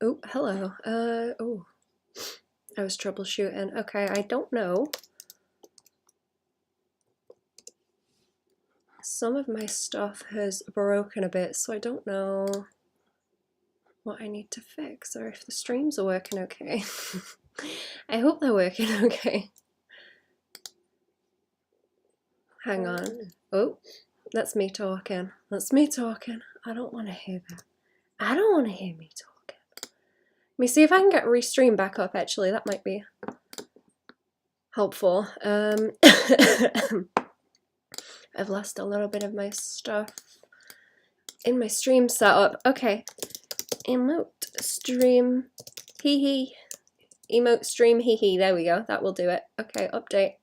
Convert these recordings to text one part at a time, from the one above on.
Oh, hello. Oh, I was troubleshooting. Okay, I don't know. Some of my stuff has broken a bit, so I don't know what I need to fix or if the streams are working okay. I hope they're working okay. Hang on. Oh, that's me talking. That's me talking. I don't want to hear that. I don't want to hear me talking. Let me see if I can get Restream back up, actually. That might be helpful. I've lost a little bit of my stuff in my stream setup. Okay. Emote stream hehe. Emote stream hehe. There we go. That will do it. Okay, update.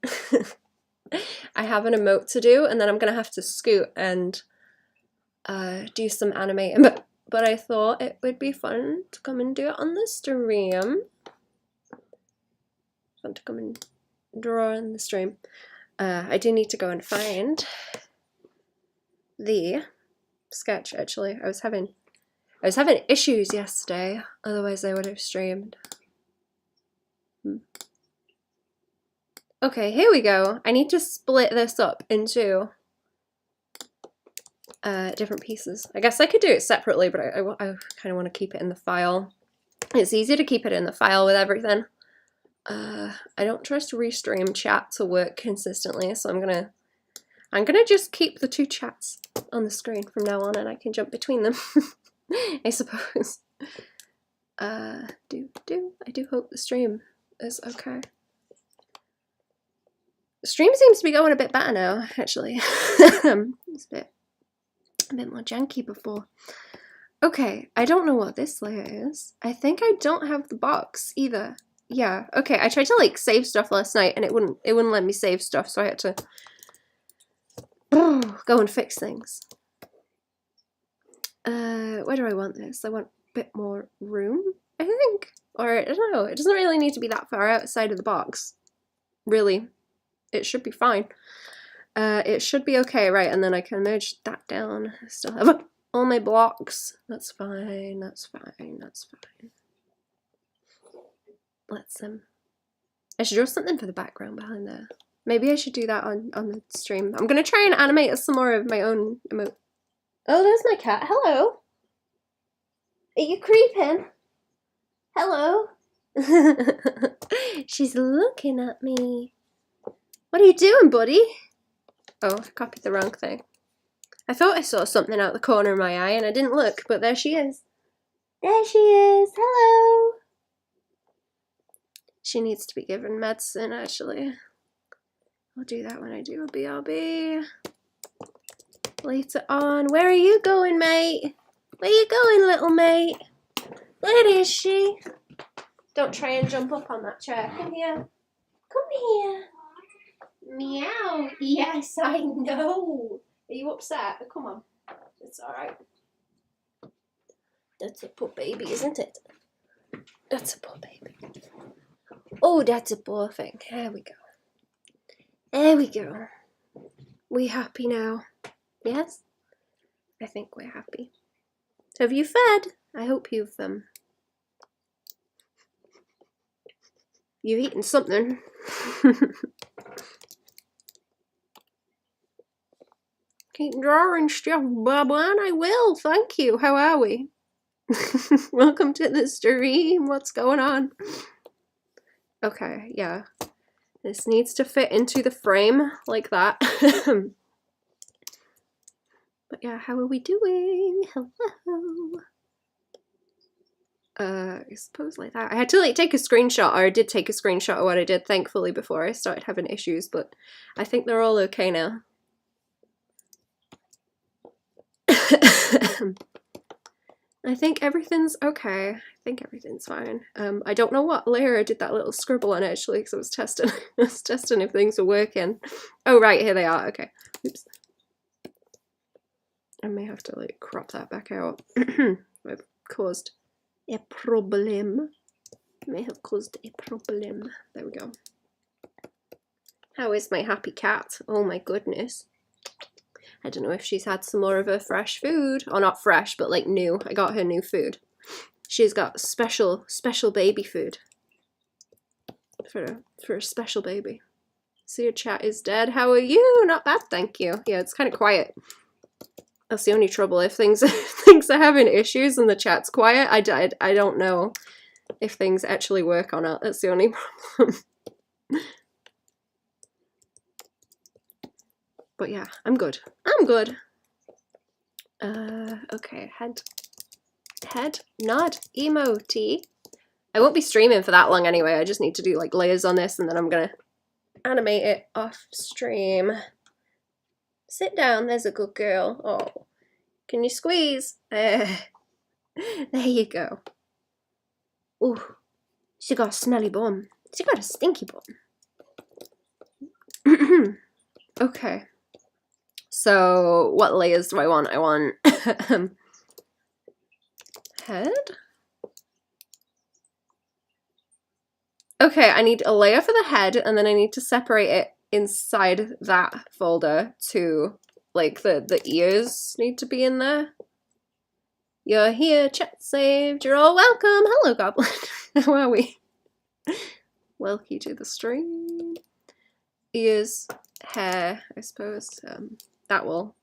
I have an emote to do, and then I'm gonna have to scoot and do some animating. But I thought it would be fun to come and do it on the stream. Fun to come and draw on the stream. I do need to go and find the sketch. Actually, I was having issues yesterday. Otherwise, I would have streamed. Okay, here we go. I need to split this up into different pieces. I guess I could do it separately, but I kind of want to keep it in the file. It's easy to keep it in the file with everything. I don't trust Restream chat to work consistently, so I'm gonna just keep the two chats on the screen from now on, and I can jump between them. I suppose. I do hope the stream is okay. The stream seems to be going a bit better now, actually. It's a bit more janky before. Okay, I don't know what this layer is. I think I don't have the box either. Yeah, okay, I tried to like save stuff last night and it wouldn't let me save stuff, so I had to go and fix things. Where do I want this? I want a bit more room, I think. Or, I don't know, it doesn't really need to be that far outside of the box. Really. It should be fine. It should be okay, right, and then I can merge that down. I still have all my blocks. That's fine, that's fine, that's fine. Let's, I should draw something for the background behind there. Maybe I should do that on the stream. I'm gonna try and animate some more of my own emote. Oh, there's my cat. Hello. Are you creeping? Hello. She's looking at me. What are you doing, buddy? Oh, I copied the wrong thing. I thought I saw something out the corner of my eye and I didn't look, but there she is. There she is. Hello. She needs to be given medicine, actually. I'll do that when I do a BRB. Later on. Where are you going, mate? Where you going, little mate? Where is she? Don't try and jump up on that chair. Come here. Come here. Meow. Yes, I know. Are you upset? Come on. It's alright. That's a poor baby, isn't it? That's a poor baby. Oh, that's a poor thing. There we go. There we go. We happy now? Yes? I think we're happy. Have you fed? I hope you've eaten something. Keep drawing stuff, Babwan. I will. Thank you. How are we? Welcome to the stream. What's going on? Okay, yeah. This needs to fit into the frame like that. But yeah, how are we doing? Hello. I suppose like that. I had to like take a screenshot, or I did take a screenshot of what I did, thankfully, before I started having issues, but I think they're all okay now. I think everything's okay. I think everything's fine. I don't know what layer I did that little scribble on, actually, because I was testing. I was testing if things were working. Oh, right, here they are. Okay. Oops. I may have to like crop that back out. I've caused a problem. May have caused a problem. There we go. How is my happy cat? Oh my goodness. I don't know if she's had some more of her fresh food. Or not fresh, but like new. I got her new food. She's got special baby food for a special baby. So your chat is dead. How are you? Not bad, thank you. Yeah, it's kind of quiet. That's the only trouble. If things are having issues and the chat's quiet, I don't know if things actually work or not. That's the only problem. But yeah, I'm good. I'm good. Okay, head, nod, emote. I won't be streaming for that long anyway. I just need to do like layers on this and then I'm gonna animate it off stream. Sit down, there's a good girl. Oh, can you squeeze? There you go. Ooh, she got a smelly bum. She got a stinky bum. Okay. So what layers do I want? I want head. Okay, I need a layer for the head and then I need to separate it inside that folder to like the ears need to be in there. You're here, chat saved, you're all welcome. Hello, Goblin. How are we? Welcome to the stream. Ears, hair, I suppose. That will.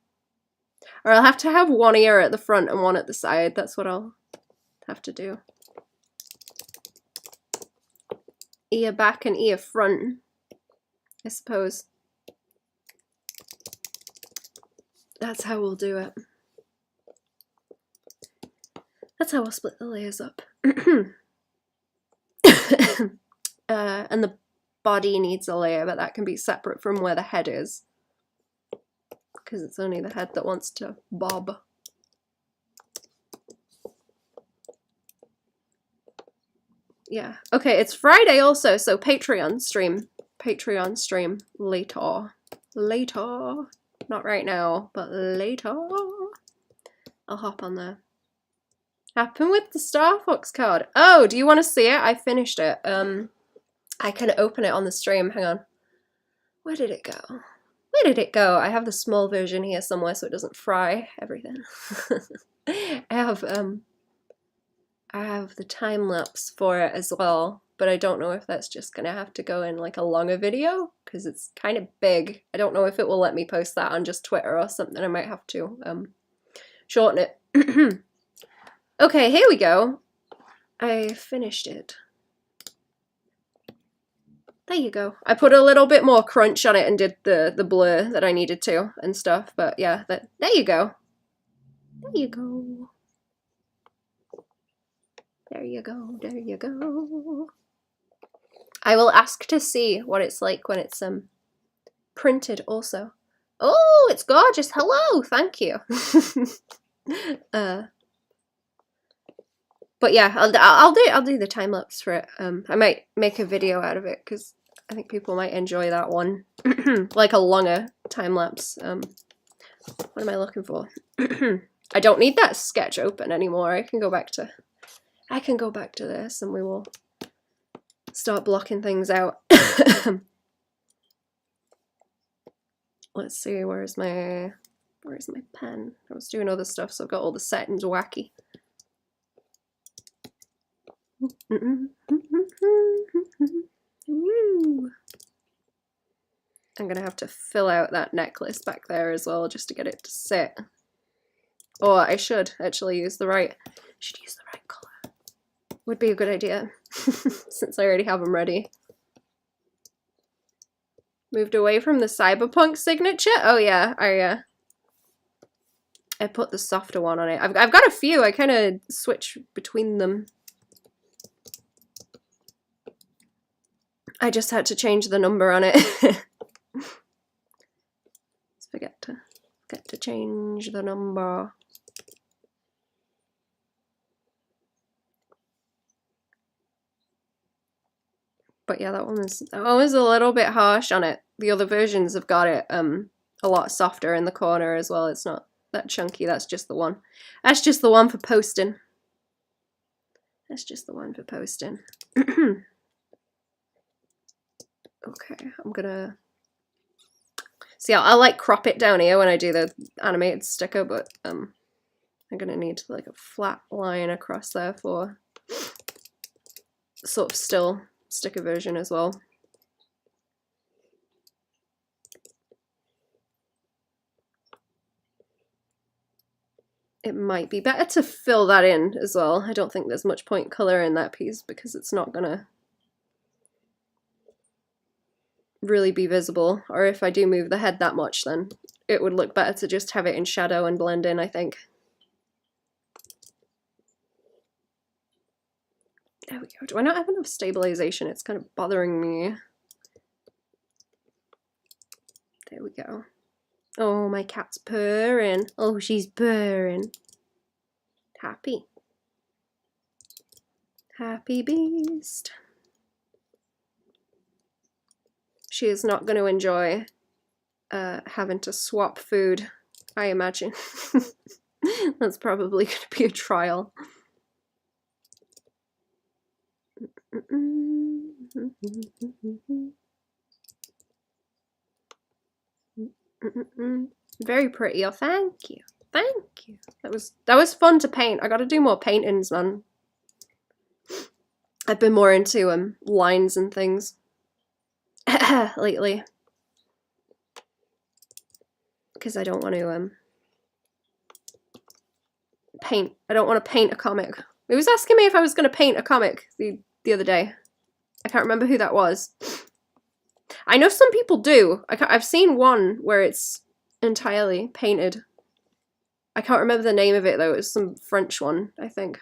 Or I'll have to have one ear at the front and one at the side. That's what I'll have to do. Ear back and ear front, I suppose. That's how we'll do it. That's how I'll split the layers up. And the body needs a layer, but that can be separate from where the head is. Because it's only the head that wants to bob. Yeah. Okay, it's Friday also, so Patreon stream. Patreon stream later. Later. Not right now, but later. I'll hop on there. Happened with the Star Fox card. Oh, do you want to see it? I finished it. I can open it on the stream. Hang on. Where did it go? Where did it go? I have the small version here somewhere so it doesn't fry everything. I have the time lapse for it as well, but I don't know if that's just gonna have to go in like a longer video because it's kind of big. I don't know if it will let me post that on just Twitter or something. I might have to shorten it. Okay, here we go. I finished it. There you go. I put a little bit more crunch on it and did the blur that I needed to and stuff, but yeah, there you go. There you go. There you go, there you go. I will ask to see what it's like when it's printed also. Oh, it's gorgeous. Hello, thank you. But yeah, I'll do the time lapse for it. I might make a video out of it because I think people might enjoy that one. Like a longer time lapse. What am I looking for? I don't need that sketch open anymore. I can go back to this and we will start blocking things out. Let's see, where's my pen? I was doing other stuff, so I've got all the settings wacky. I'm gonna have to fill out that necklace back there as well just to get it to sit. Or I should actually use the right color. Would be a good idea since I already have them ready. Moved away from the cyberpunk signature. Oh yeah, I put the softer one on it. I've got a few. I kind of switch between them. I just had to change the number on it. Forget to change the number. But yeah, that one was a little bit harsh on it. The other versions have got it a lot softer in the corner as well. It's not that chunky. That's just the one. That's just the one for posting. That's just the one for posting. Okay, I'm gonna see. I'll like crop it down here when I do the animated sticker, but I'm gonna need like a flat line across there for sort of still sticker version as well. It might be better to fill that in as well. I don't think there's much point colouring that piece because it's not gonna really be visible. Or if I do move the head that much, then it would look better to just have it in shadow and blend in, I think. There we go. Do I not have enough stabilization? It's kind of bothering me. There we go. Oh, my cat's purring. Oh, she's purring. Happy. Happy beast. She is not going to enjoy having to swap food, I imagine. That's probably going to be a trial. Very pretty. Oh, thank you. Thank you. That was fun to paint. I got to do more paintings, man. I've been more into lines and things lately because I don't want to paint. I don't want to paint a comic. He was asking me if I was going to paint a comic the other day. I can't remember who that was. I know some people do. I've seen one where it's entirely painted. I can't remember the name of it though. It was some French one, I think.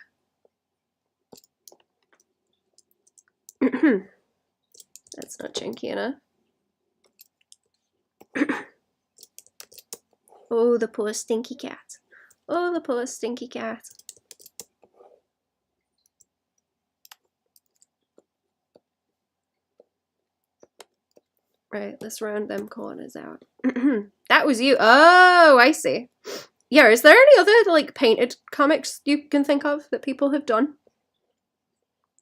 That's not chunky enough. Oh, the poor stinky cat. Oh, the poor stinky cat. Right, let's round them corners out. That was you. Oh, I see. Yeah, is there any other like painted comics you can think of that people have done?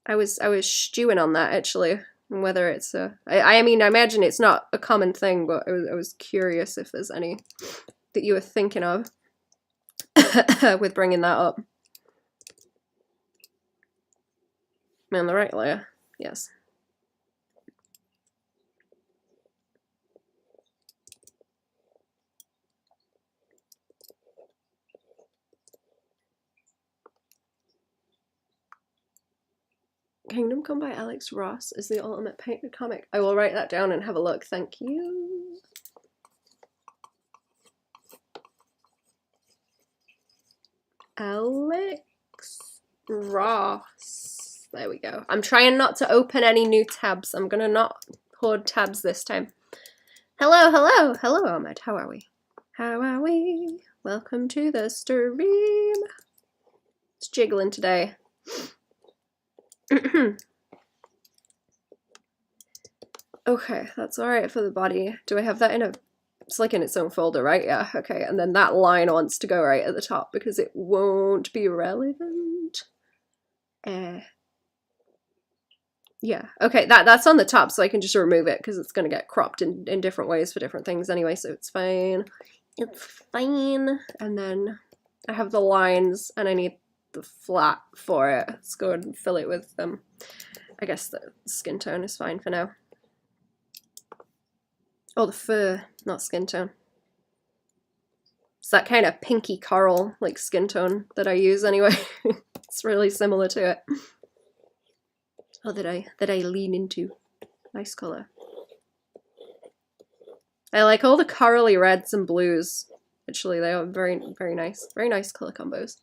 I was stewing on that actually, whether it's I mean, I imagine it's not a common thing, but I was curious if there's any that you were thinking of with bringing that up. On the right layer, yes. Kingdom Come by Alex Ross is the ultimate painted comic. I will write that down and have a look. Thank you. Alex Ross. There we go. I'm trying not to open any new tabs. I'm gonna not hoard tabs this time. Hello, hello, hello, Ahmed. How are we? How are we? Welcome to the stream. It's jiggling today. Okay, that's alright for the body. Do I have that in a... It's like in its own folder, right? Yeah, okay. And then that line wants to go right at the top because it won't be relevant. Yeah, okay, that's on the top, so I can just remove it because it's going to get cropped in different ways for different things anyway, so it's fine. It's fine. And then I have the lines, and I need the flat for it. Let's go ahead and fill it with I guess the skin tone is fine for now. Oh, the fur, not skin tone. It's that kind of pinky coral, like skin tone that I use anyway. It's really similar to it. Oh, that I lean into. Nice color. I like all the corally reds and blues. Actually, they are very, very nice. Very nice color combos.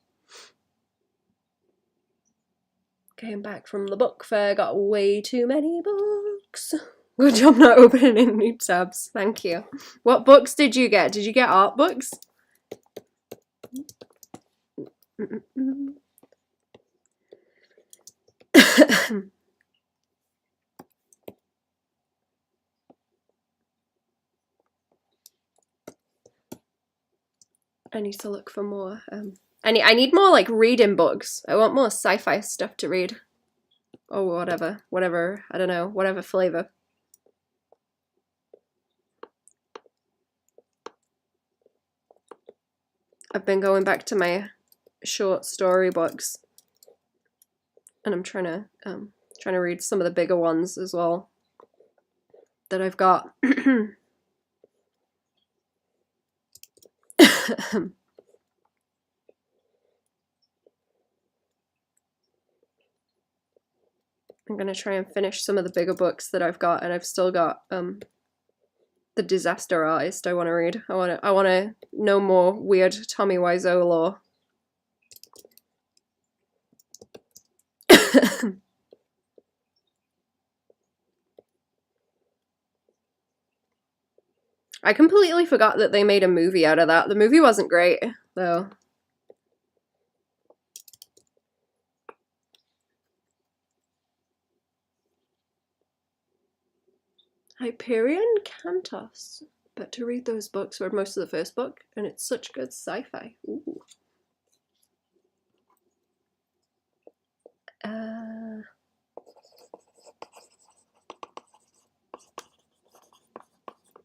Came back from the book fair, got way too many books. Good job not opening any new tabs. Thank you. What books did you get? Did you get art books? I need to look for more. I need more like reading books. I want more sci-fi stuff to read. Or whatever, I don't know, whatever flavor. I've been going back to my short story books, and I'm trying to read some of the bigger ones as well that I've got. I'm gonna try and finish some of the bigger books that I've got, and I've still got The Disaster Artist I want to read. I want to know more weird Tommy Wiseau lore. I completely forgot that they made a movie out of that. The movie wasn't great, though. Hyperion Cantos. But to read those books, read most of the first book, and it's such good sci-fi. Ooh.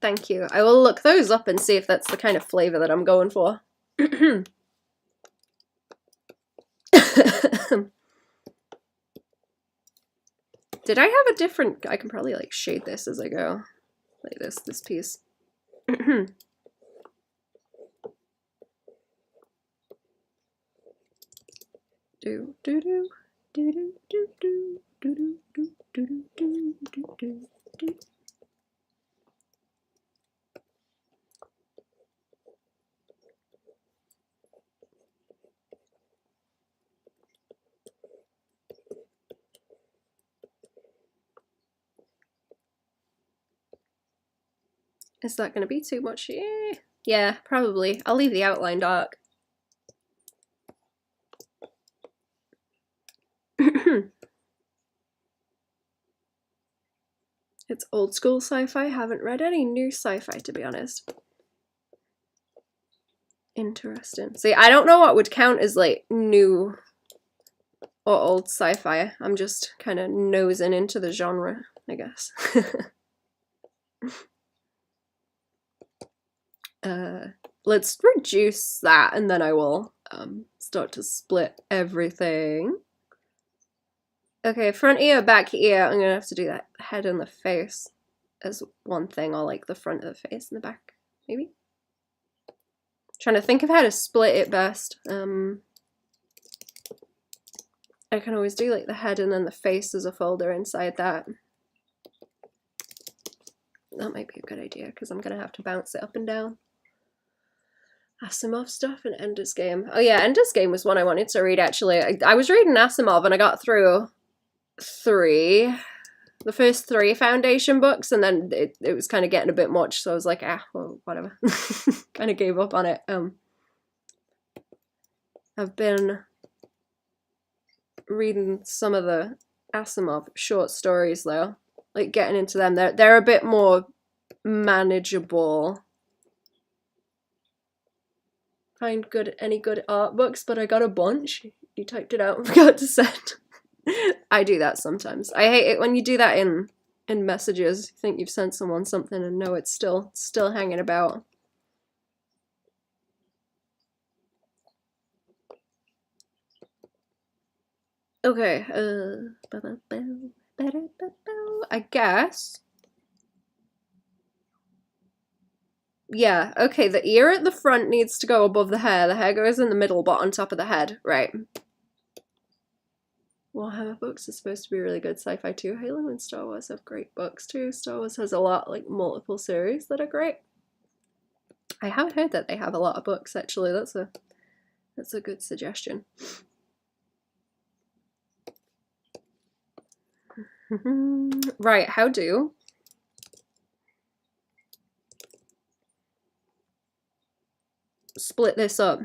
Thank you. I will look those up and see if that's the kind of flavor that I'm going for. Did I have a different... I can probably like shade this as I go. Like this piece. do do do do do do do do do do do do do do. Is that going to be too much? Yeah, probably. I'll leave the outline dark. It's old school sci-fi. Haven't read any new sci-fi, to be honest. Interesting. See, I don't know what would count as like new or old sci-fi. I'm just kind of nosing into the genre, I guess. Let's reduce that, and then I will start to split everything. Okay, front ear, back ear. I'm gonna have to do that head and the face as one thing, or like the front of the face and the back, maybe. Trying to think of how to split it best. I can always do like the head and then the face as a folder inside that. That might be a good idea, because I'm gonna have to bounce it up and down. Asimov stuff and Ender's Game. Oh yeah, Ender's Game was one I wanted to read, actually. I was reading Asimov and I got through the first 3 Foundation books, and then it was kind of getting a bit much, so I was like, well, whatever. Kind of gave up on it. I've been reading some of the Asimov short stories, though. Like, getting into them. They're a bit more manageable. Find any good art books, but I got a bunch. You typed it out and forgot to send. I do that sometimes. I hate it when you do that in messages. You think you've sent someone something and no, it's still hanging about. Okay, I guess. Yeah, okay, the ear at the front needs to go above the hair. The hair goes in the middle, but on top of the head. Right. Warhammer books are supposed to be really good sci-fi too. Halo and Star Wars have great books too. Star Wars has a lot, like, multiple series that are great. I have heard that they have a lot of books, actually. That's a good suggestion. Right, how do split this up?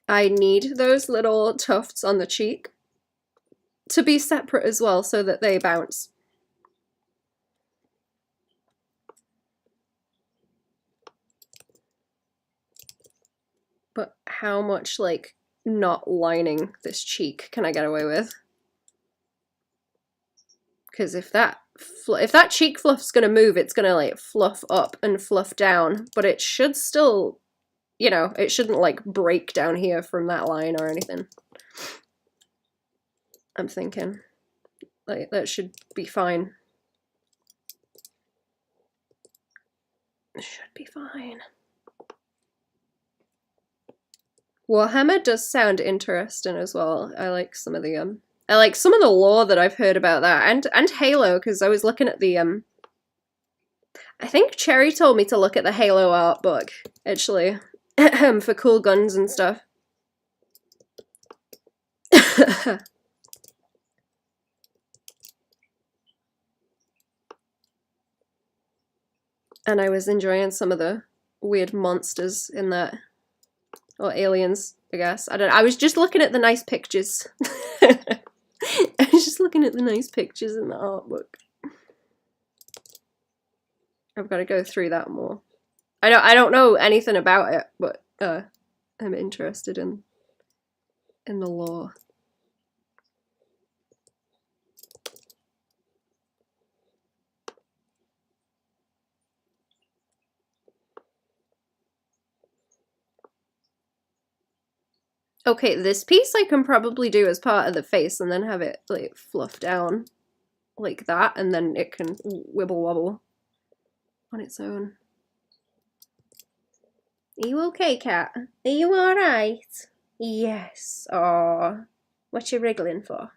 I need those little tufts on the cheek to be separate as well, so that they bounce. But how much, like, not lining this cheek can I get away with? Because if that cheek fluff's gonna move, it's gonna like fluff up and fluff down, but it should still you know, it shouldn't like break down here from that line or anything. I'm thinking like that should be fine. It should be fine. Warhammer does sound interesting as well. I like some of the lore that I've heard about that, and Halo, because I was looking at the I think Cherry told me to look at the Halo art book actually for cool guns and stuff. And I was enjoying some of the weird monsters in that. Or aliens, I guess. I don't know. I was just looking at the nice pictures. I was just looking at the nice pictures in the art book. I've got to go through that more. I don't know anything about it, but I'm interested in the lore. Okay, this piece I can probably do as part of the face and then have it like fluff down like that, and then it can wibble wobble on its own. Are you okay, cat? Are you alright? Yes. Aww. What you wriggling for?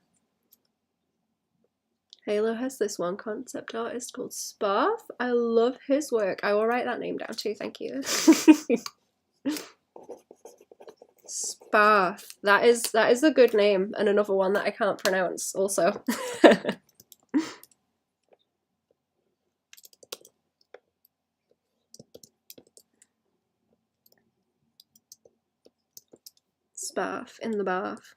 Halo has this one concept artist called Sparf. I love his work. I will write that name down too, thank you. Sparf. That is a good name, and another one that I can't pronounce also. Sparf in the bath.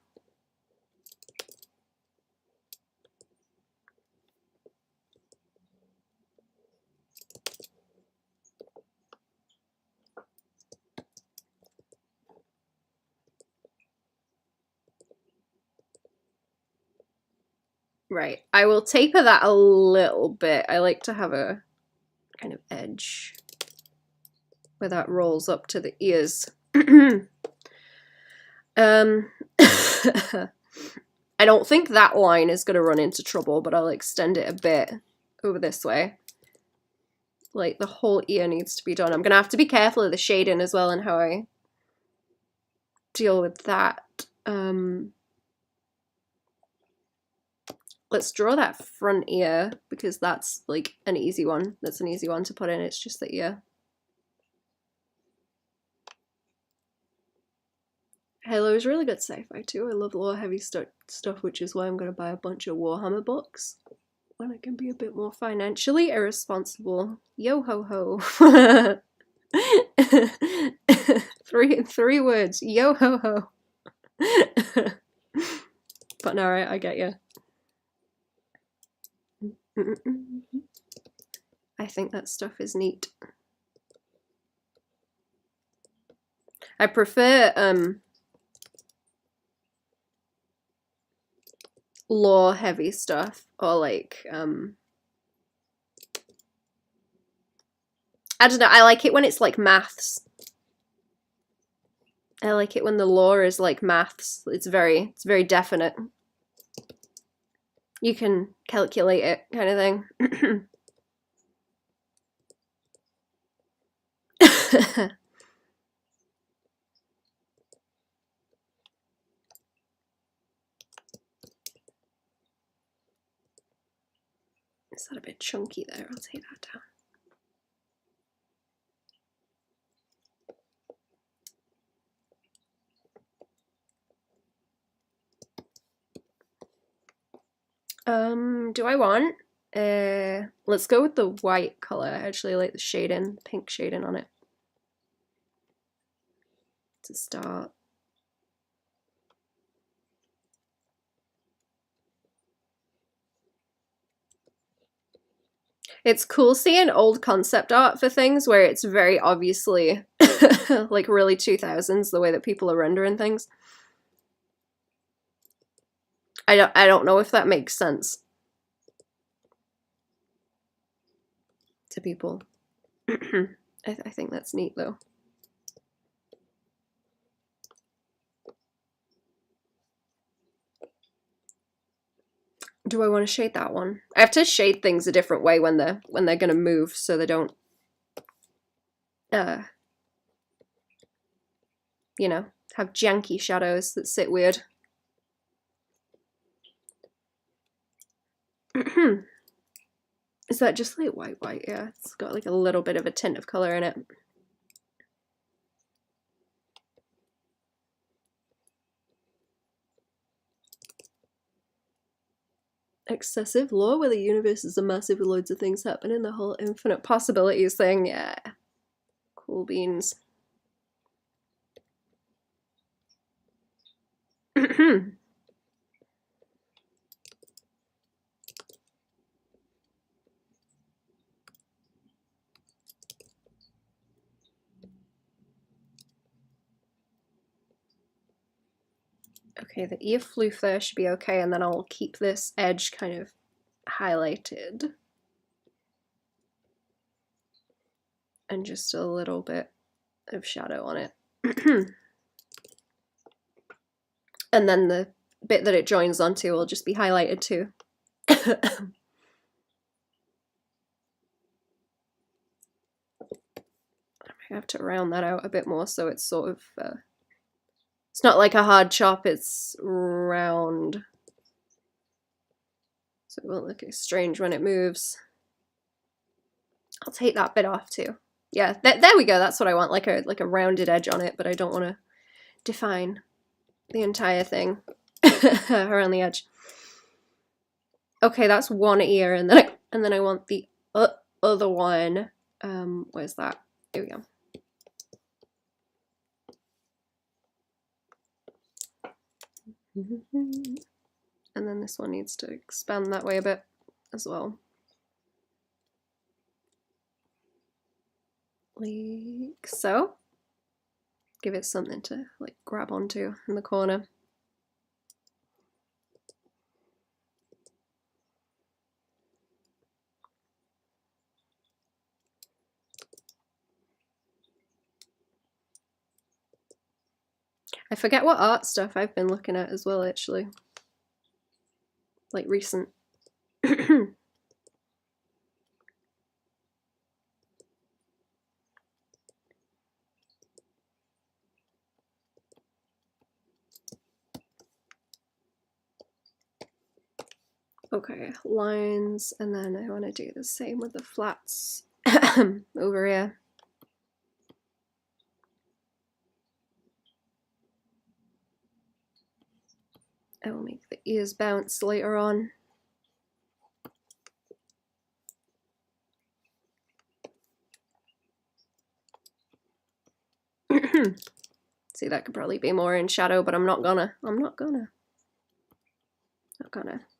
Right, I will taper that a little bit. I like to have a kind of edge where that rolls up to the ears. I don't think that line is going to run into trouble, but I'll extend it a bit over this way. Like, the whole ear needs to be done. I'm going to have to be careful of the shading as well and how I deal with that. Let's draw that front ear, because that's like an easy one. That's an easy one to put in. It's just the ear. Halo is really good sci-fi too. I love lore heavy stuff, which is why I'm going to buy a bunch of Warhammer books when I can be a bit more financially irresponsible. Yo ho ho. three words. Yo ho ho. But no, I get you. I think that stuff is neat. I prefer lore heavy stuff, or like I don't know, I like it when it's like maths. I like it when the lore is like maths. It's very definite. You can calculate it, kind of thing. Is that a bit chunky there? I'll take that down. Do I want? Let's go with the white color. I actually like the shading, pink shading on it to start. It's cool seeing old concept art for things where it's very obviously like really 2000s, the way that people are rendering things. I don't know if that makes sense to people. I think that's neat though. do I want to shade that one? I have to shade things a different way when they're gonna move, so they don't, you know, have janky shadows that sit weird. Is that just like white? Yeah, it's got like a little bit of a tint of color in it. Excessive lore where the universe is a massive with loads of things happening, the whole infinite possibilities thing. Yeah, cool beans. Okay, the ear floof there should be okay, and then I'll keep this edge kind of highlighted. And just a little bit of shadow on it. And then the bit that it joins onto will just be highlighted too. I have to round that out a bit more so it's sort of, it's not like a hard chop, it's round. So it won't look strange when it moves. I'll take that bit off too. Yeah, there we go, that's what I want, like a rounded edge on it, but I don't want to define the entire thing around the edge. Okay, that's one ear, and then I want the other one. Where's that? Here we go. And then this one needs to expand that way a bit as well. Like so. Give it something to like grab onto in the corner. I forget what art stuff I've been looking at as well, actually. Like recent. Okay, lines, and then I want to do the same with the flats over here. I will make the ears bounce later on. See, that could probably be more in shadow, but I'm not gonna.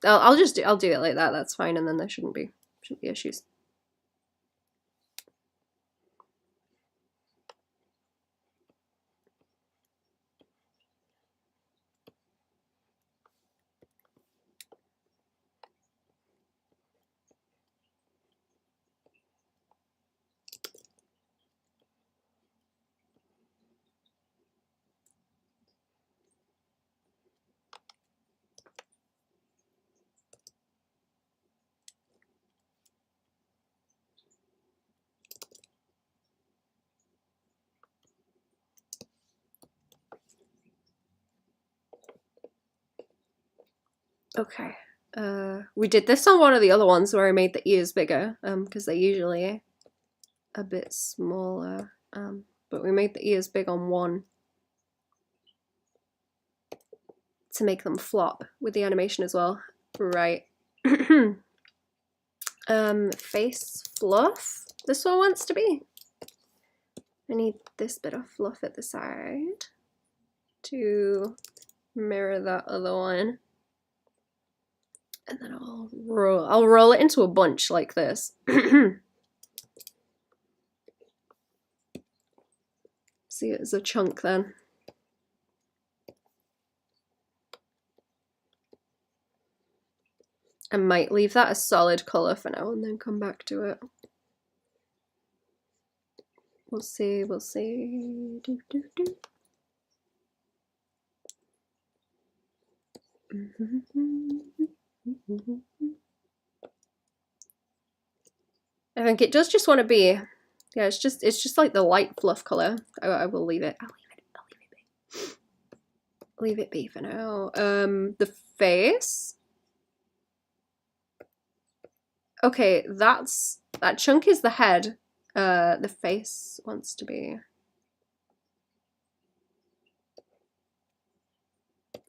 I'll do it like that. That's fine, and then there shouldn't be issues. Okay. We did this on one of the other ones where I made the ears bigger, because they're usually a bit smaller. But we made the ears big on one to make them flop with the animation as well. Right. Face fluff. This one wants to be. I need this bit of fluff at the side to mirror that other one. And then I'll roll it into a bunch like this. See it as a chunk then. I might leave that a solid colour for now and then come back to it. We'll see, we'll see. I think it does just want to be, yeah, it's just like the light fluff color. I will leave it. I'll leave it be. Leave it be for now. The face. Okay, that chunk is the head. The face wants to be.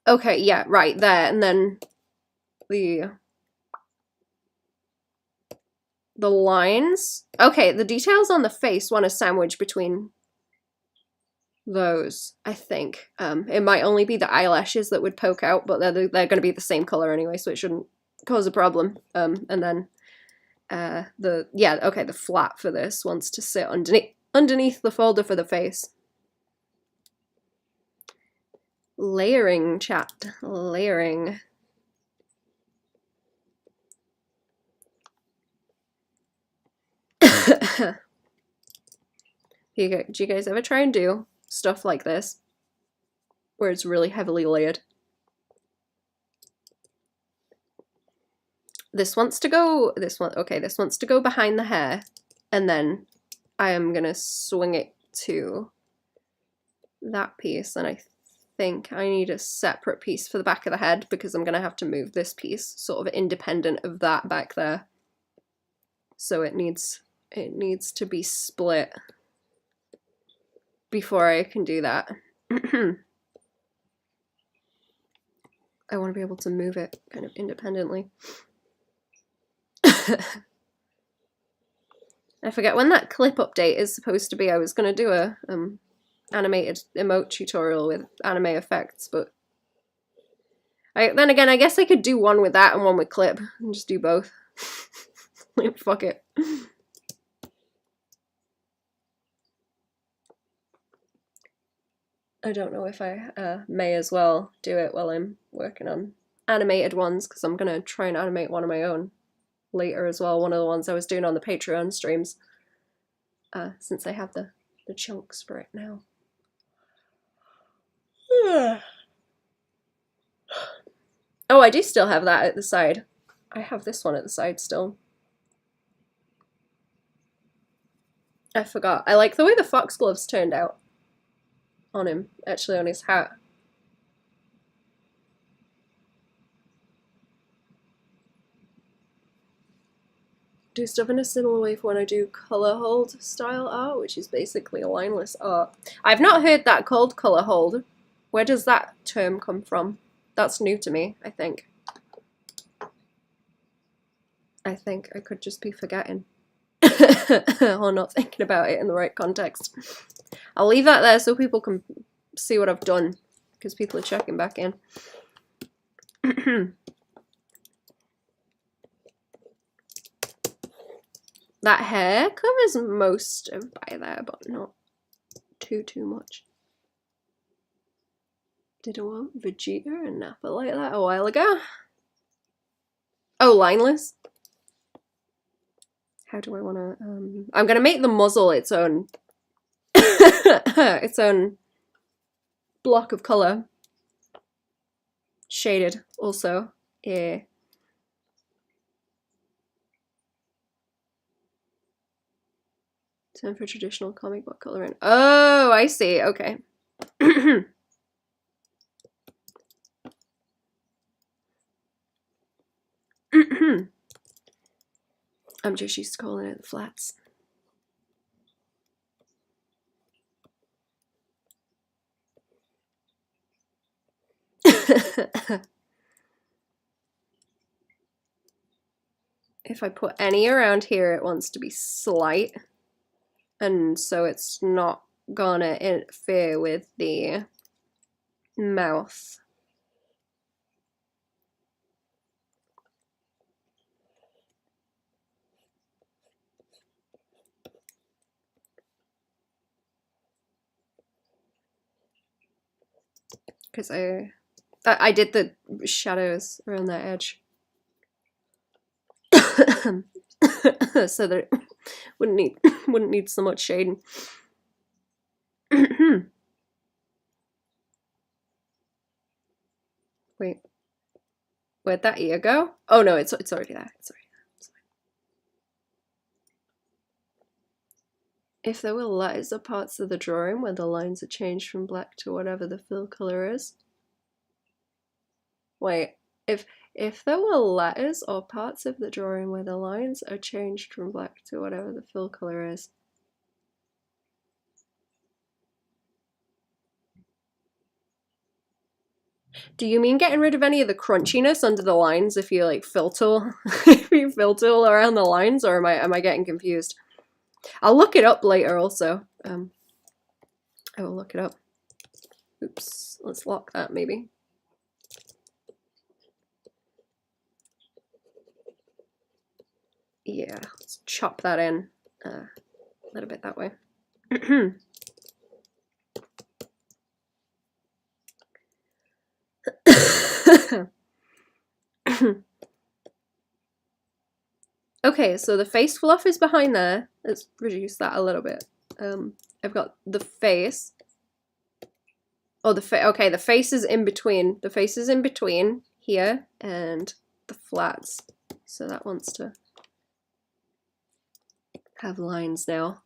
Okay, yeah, right there, and then the lines. Okay, the details on the face want to sandwich between those, I think. It might only be the eyelashes that would poke out, but they're going to be the same color anyway, so it shouldn't cause a problem. And then the flat for this wants to sit underneath the folder for the face. Layering, chat. Layering. Do you guys ever try and do stuff like this where it's really heavily layered? This wants to go this wants to go behind the hair, and then I am gonna swing it to that piece, and I think I need a separate piece for the back of the head because I'm gonna have to move this piece sort of independent of that back there. So it needs to be split before I can do that. I want to be able to move it kind of independently. I forget when that clip update is supposed to be. I was going to do a animated emote tutorial with anime effects, but then again, I guess I could do one with that and one with clip and just do both. Like, fuck it. I don't know if I may as well do it while I'm working on animated ones, because I'm going to try and animate one of my own later as well. One of the ones I was doing on the Patreon streams, since I have the chunks for it now. Oh, I do still have that at the side. I have this one at the side still. I forgot. I like the way the foxgloves turned out on him, actually on his hat. Do stuff in a similar way for when I do color hold style art, which is basically a lineless art. I've not heard that called color hold. Where does that term come from? That's new to me, I think. I think I could just be forgetting. Or not thinking about it in the right context. I'll leave that there so people can see what I've done, because people are checking back in. That hair covers most of by there, but not too much. Did I want Vegeta and Nappa like that a while ago? Oh, lineless? How do I want to, I'm going to make the muzzle its own, its own block of color. Shaded, also. Yeah. Time for traditional comic book coloring. Oh, I see. Okay. I'm just used to calling it the flats. If I put any around here, it wants to be slight, and so it's not gonna interfere with the mouth. Because I did the shadows around that edge. So that it wouldn't need so much shading. Wait, Where'd that ear go? Oh no, it's already there. It's already there. It's fine. If there were letters or parts of the drawing where the lines are changed from black to whatever the fill color is. Wait, if there were letters or parts of the drawing where the lines are changed from black to whatever the fill color is. Do you mean getting rid of any of the crunchiness under the lines if you like fill tool if you fill tool around the lines, or am I getting confused? I'll look it up later also. I will look it up. Oops, let's lock that maybe. Yeah, let's chop that in a little bit that way. Okay, so the face fluff is behind there. Let's reduce that a little bit. I've got the face. Oh, okay, the face is in between. The face is in between here and the flats. So that wants to have lines now.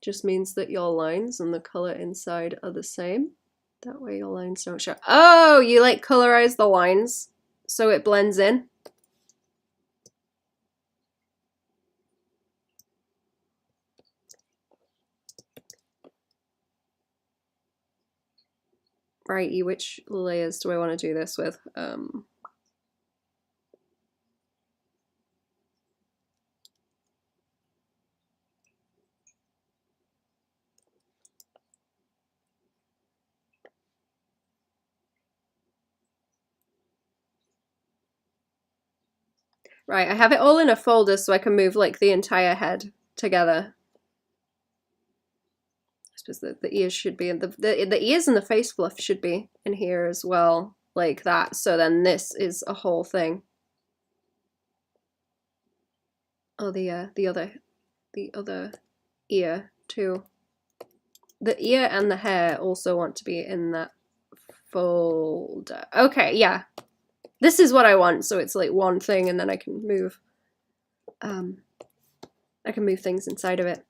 Just means that your lines and the color inside are the same. That way your lines don't show. Oh, you like colorize the lines so it blends in? Righty, which layers do I want to do this with? Right, I have it all in a folder so I can move like the entire head together. I suppose the ears should be in the ears and the face fluff should be in here as well, like that. So then this is a whole thing. Oh, the other ear too. The ear and the hair also want to be in that folder. Okay, yeah. This is what I want, so it's like one thing and then I can move things inside of it.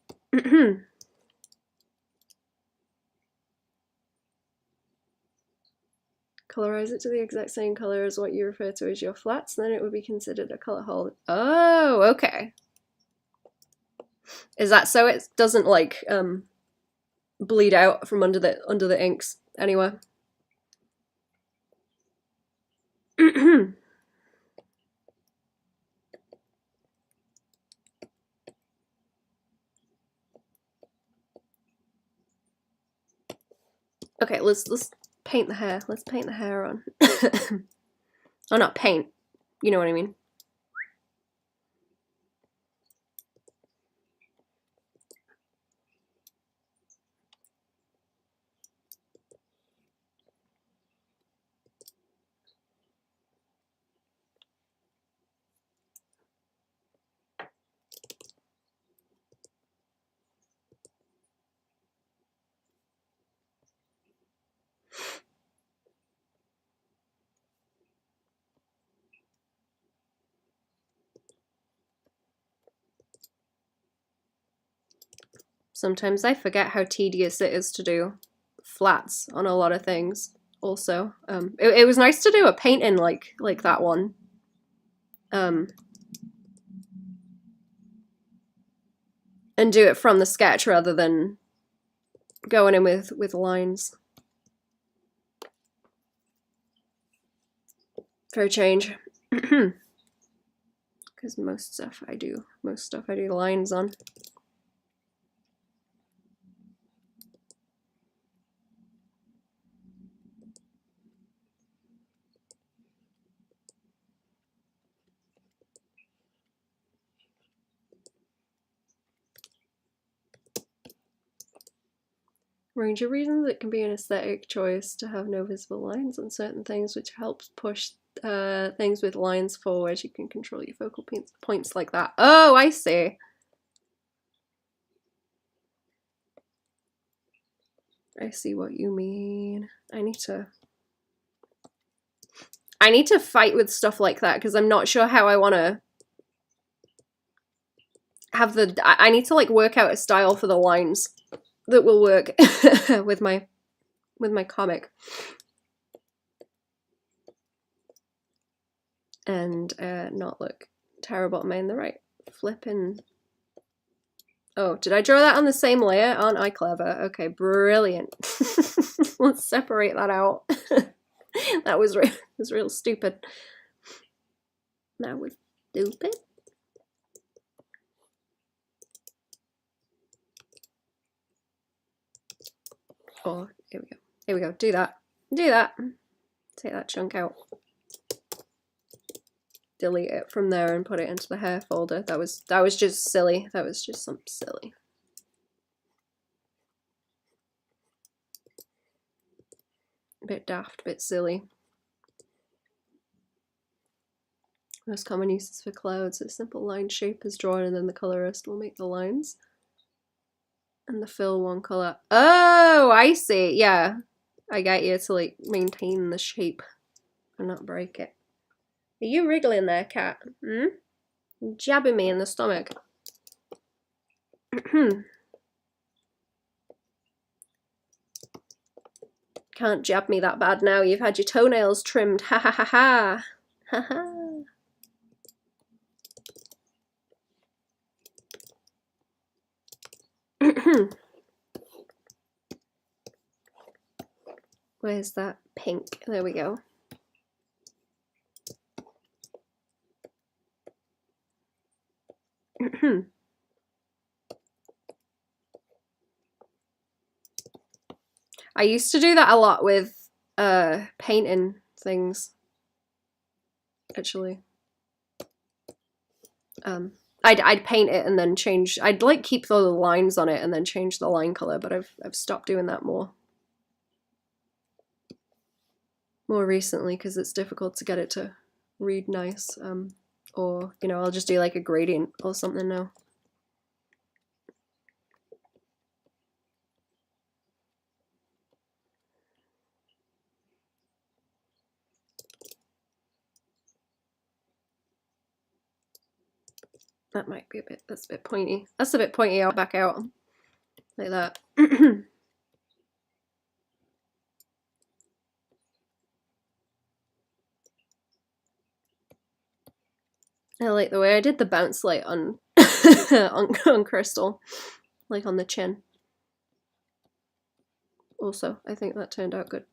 Colorize it to the exact same color as what you refer to as your flats, then it would be considered a color hold. Oh, okay. Is that so it doesn't like bleed out from under the inks anywhere? Okay, let's paint the hair. Let's paint the hair on. Oh, not paint. You know what I mean. Sometimes I forget how tedious it is to do flats on a lot of things. Also, it was nice to do a painting like that one. And do it from the sketch rather than going in with lines. For a change. Because most stuff I do lines on. Range of reasons, it can be an aesthetic choice to have no visible lines on certain things, which helps push things with lines forward. You can control your focal points like that. Oh, I see. I see what you mean. I need to I need to fight with stuff like that because I'm not sure how I want to have the. I need to like work out a style for the lines that will work with my comic. And not look terrible. Am I in the right flipping? Oh, did I draw that on the same layer? Aren't I clever? Okay, brilliant. Let's separate that out. That was real stupid. That was stupid. Oh, here we go. Here we go. Do that. Do that. Take that chunk out. Delete it from there and put it into the hair folder. That was just silly. That was just something silly. A bit daft, a bit silly. Most common uses for clouds. A simple line shape is drawn and then the colorist will make the lines. And the fill one color. Oh, I see. Yeah. I get you to like maintain the shape and not break it. Are you wriggling there, cat? Hmm? Jabbing me in the stomach. Can't jab me that bad now. You've had your toenails trimmed. Ha ha ha ha. Ha ha. Where's that pink? There we go. I used to do that a lot with painting things, actually. I'd paint it and then change. I'd like keep the lines on it and then change the line color, but I've stopped doing that more recently because it's difficult to get it to read nice. Or you know, I'll just do like a gradient or something now. That might be a bit. That's a bit pointy. That's a bit pointy. I'll back out like that. I like the way I did the bounce light on on Crystal, like on the chin. Also, I think that turned out good.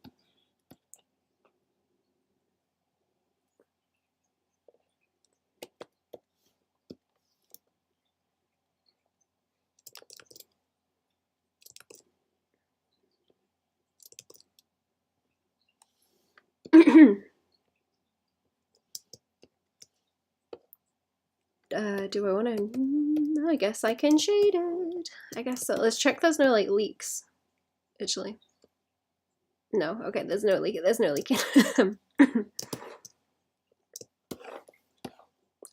Do I want to? I guess I can shade it. I guess so. Let's check there's no like leaks. Actually, no. Okay, there's no leak. There's no leak.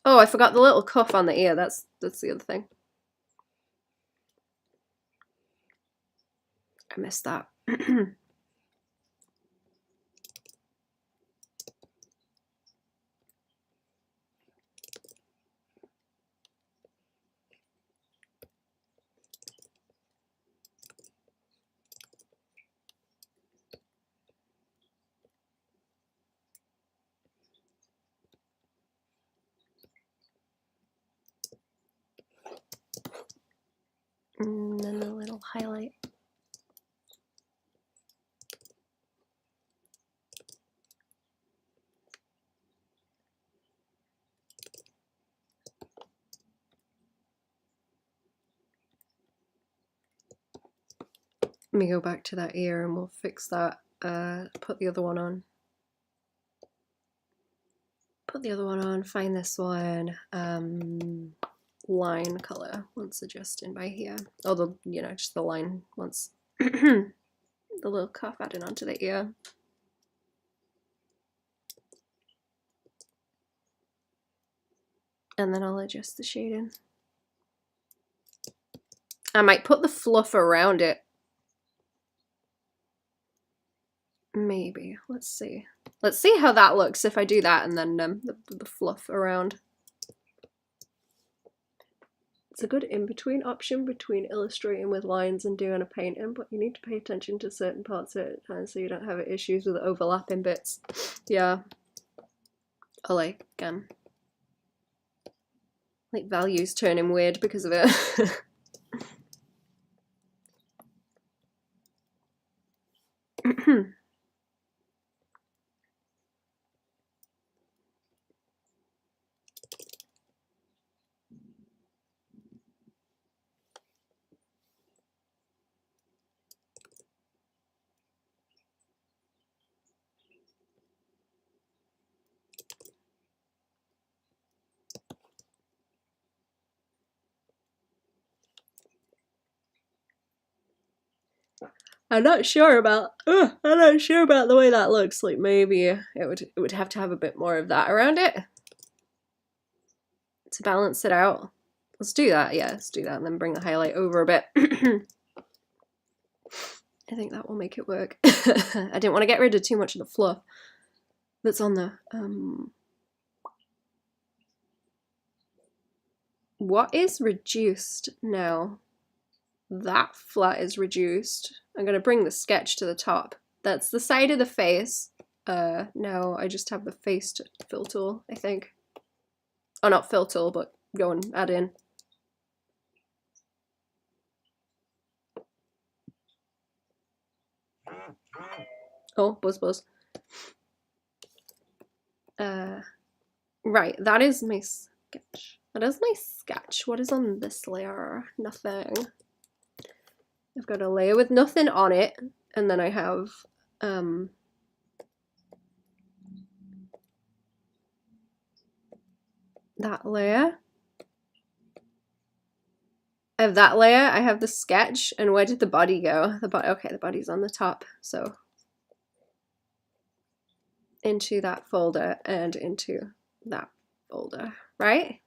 Oh, I forgot the little cuff on the ear. That's the other thing. I missed that. And then a little highlight. Let me go back to that ear and we'll fix that. Put the other one on. Put the other one on, find this one. Line color once adjusting by here. Oh, the, you know, just the line once. The little cuff added onto the ear. And then I'll adjust the shading. I might put the fluff around it. Maybe. Let's see. Let's see how that looks if I do that and then the fluff around. It's a good in-between option between illustrating with lines and doing a painting, but you need to pay attention to certain parts at a time so you don't have issues with overlapping bits. Yeah. Or like values turning weird because of it. I'm not sure about the way that looks. Like maybe it would have to have a bit more of that around it to balance it out. Let's do that. Yeah, let's do that and then bring the highlight over a bit. I think that will make it work. I didn't want to get rid of too much of the fluff that's on the what is reduced now? That flat is reduced. I'm gonna bring the sketch to the top. That's the side of the face. Now I just have the face to fill tool, I think. Oh, not fill tool, but go and add in. Oh, buzz. Right, that is my sketch. That is my sketch. What is on this layer? Nothing. I've got a layer with nothing on it, and then I have that layer. I have that layer, I have the sketch, and where did the body go? Okay, the body's on the top, so into that folder and into that folder, right?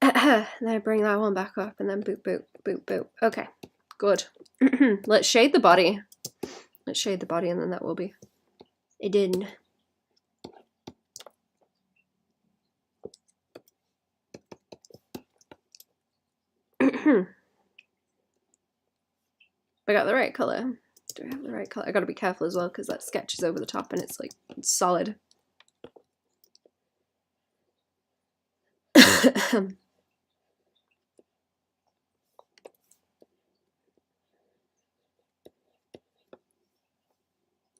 Then I bring that one back up and then boop, boop, boop, boop. Okay, good. Let's shade the body. Let's shade the body and then that will be it in. I got the right color. Do I have the right color? I gotta be careful as well because that sketch is over the top and it's like solid.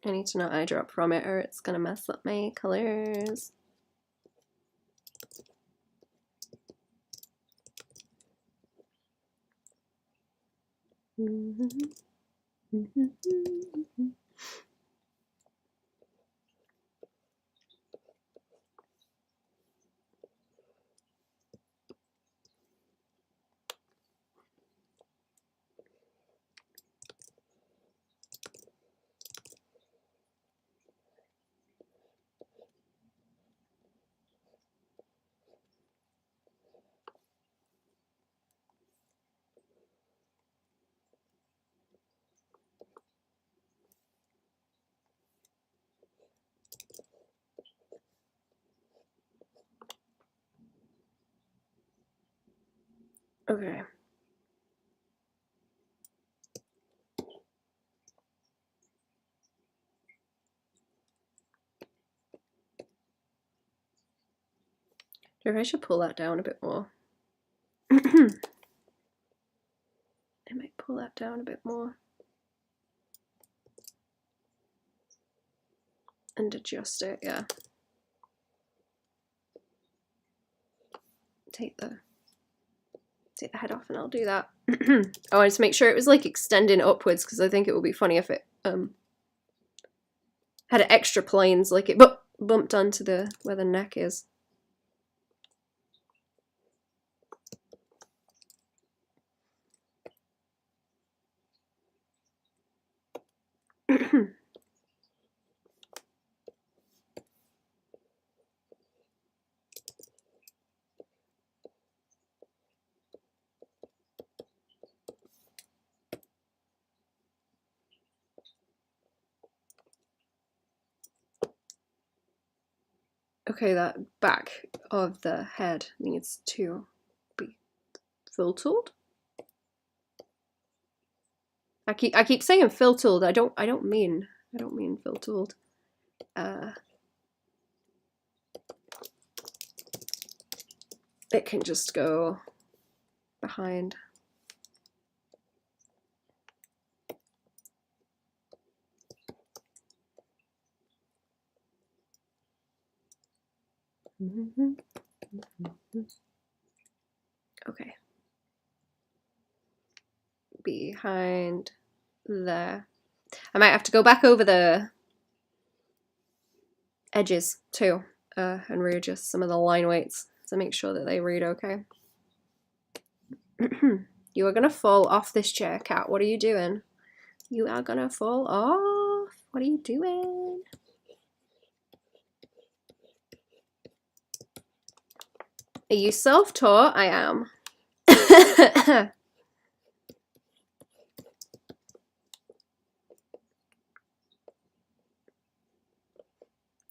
I need to not eyedrop from it or it's gonna mess up my colors. Okay. Maybe I should pull that down a bit more. I might pull that down a bit more. And adjust it, yeah. Take the head off and I'll do that. I wanted to make sure it was like extending upwards because I think it would be funny if it had extra planes, like it bumped onto the where the neck is. Okay, that back of the head needs to be filtered. I keep saying filtered. I don't mean filtered. It can just go behind. Okay. Behind there. I might have to go back over the edges too, and readjust some of the line weights to make sure that they read okay. You are gonna fall off this chair, cat. What are you doing? You are gonna fall off. What are you doing? Are you self-taught? I am.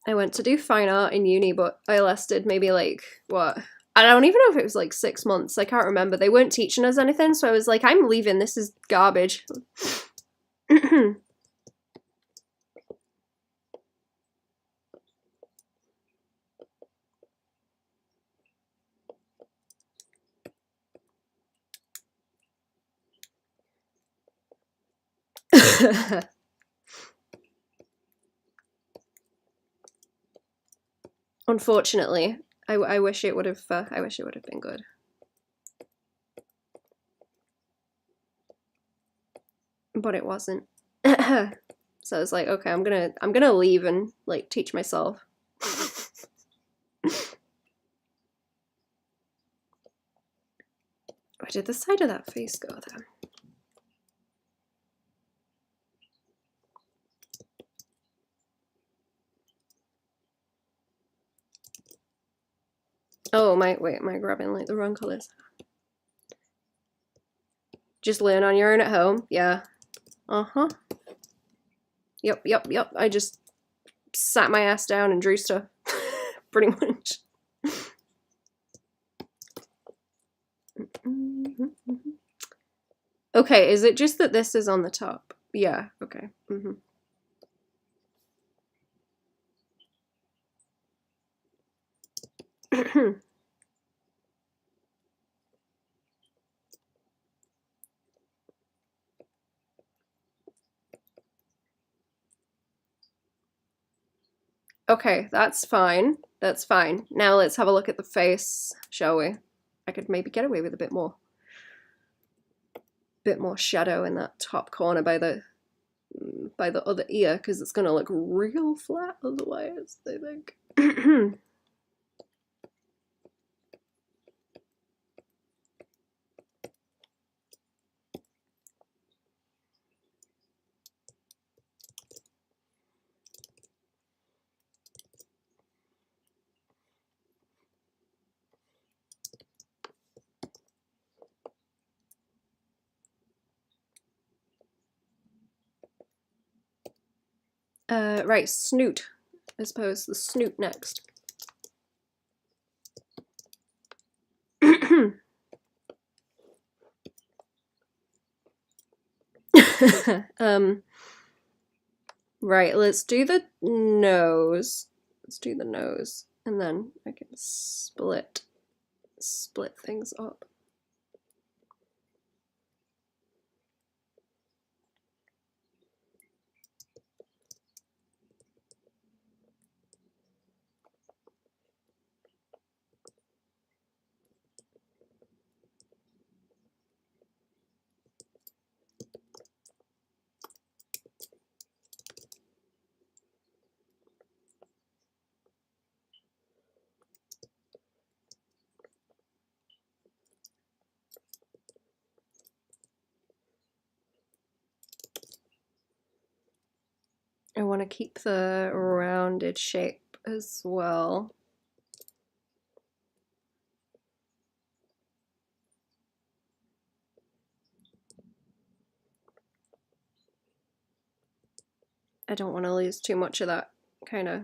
I went to do fine art in uni, but I lasted maybe like, what? I don't even know if it was like 6 months. I can't remember. They weren't teaching us anything, so I was like, I'm leaving. This is garbage. Unfortunately, I wish it would have. I wish it would have been good. But it wasn't. So I was like, okay, I'm gonna leave and like teach myself. Where did the side of that face go then? Oh, wait, am I grabbing like the wrong colors? Just learn on your own at home. Yeah. Uh-huh. Yep. I just sat my ass down and drew stuff. Pretty much. Okay, is it just that this is on the top? Yeah, okay. Okay, that's fine. That's fine. Now let's have a look at the face, shall we? I could maybe get away with a bit more shadow in that top corner by the other ear, because it's gonna look real flat otherwise, I think. Right, snoot. I suppose the snoot next. Right, let's do the nose. Let's do the nose, and then I can split things up. I want to keep the rounded shape as well. I don't want to lose too much of that kind of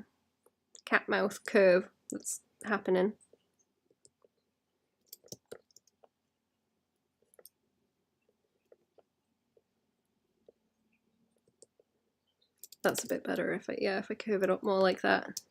cat mouth curve. that's happening. That's a bit better if I curve it up more like that.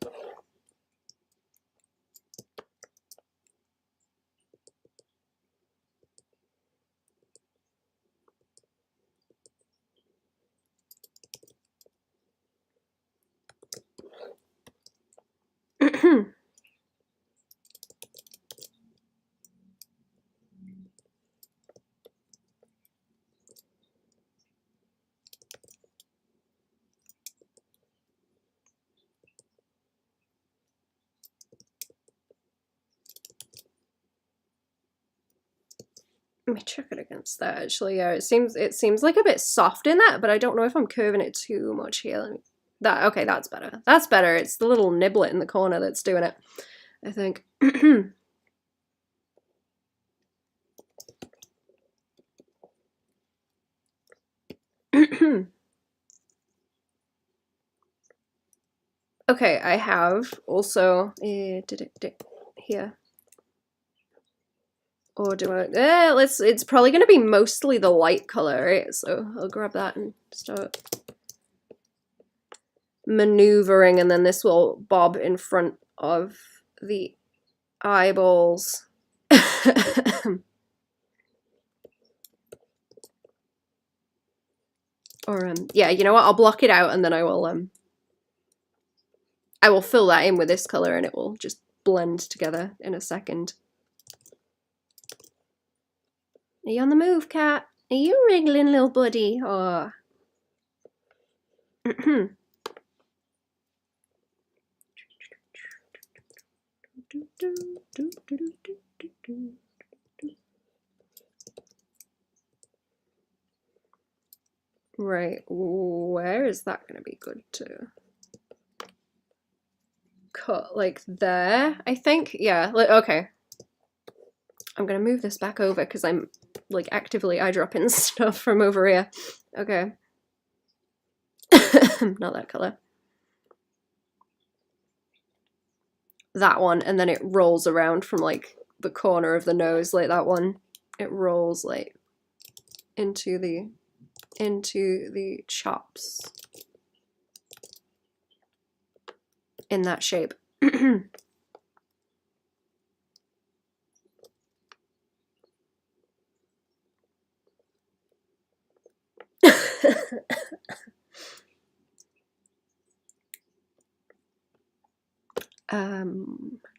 Let me check it against that actually. Yeah, it seems like a bit soft in that, but I don't know if I'm curving it too much here. Let me, that okay, that's better. That's better. It's the little niblet in the corner that's doing it, I think. Okay, I have also here. Or do I? Let's. It's probably going to be mostly the light color, right? So I'll grab that and start maneuvering, and then this will bob in front of the eyeballs. Or yeah, you know what? I'll block it out, and then I will fill that in with this color, and it will just blend together in a second. Are you on the move, cat? Are you wriggling, little buddy? Oh. Right, where is that going to be good to cut? Like there, I think? Yeah, okay. I'm going to move this back over because I'm like actively eyedropping stuff from over here. Okay. Not that color. That one, and then it rolls around from like the corner of the nose, like that one. It rolls like into the chops in that shape.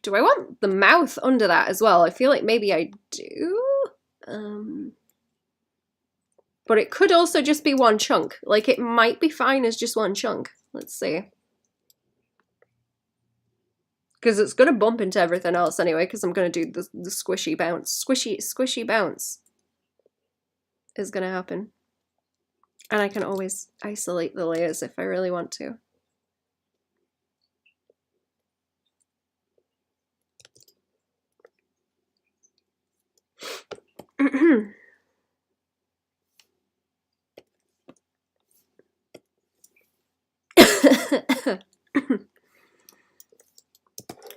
Do I want the mouth under that as well? I feel like maybe I do. But it could also just be one chunk. Like, it might be fine as just one chunk. Let's see. Because it's going to bump into everything else anyway, because I'm going to do the squishy bounce. Squishy bounce is going to happen. And I can always isolate the layers if I really want to.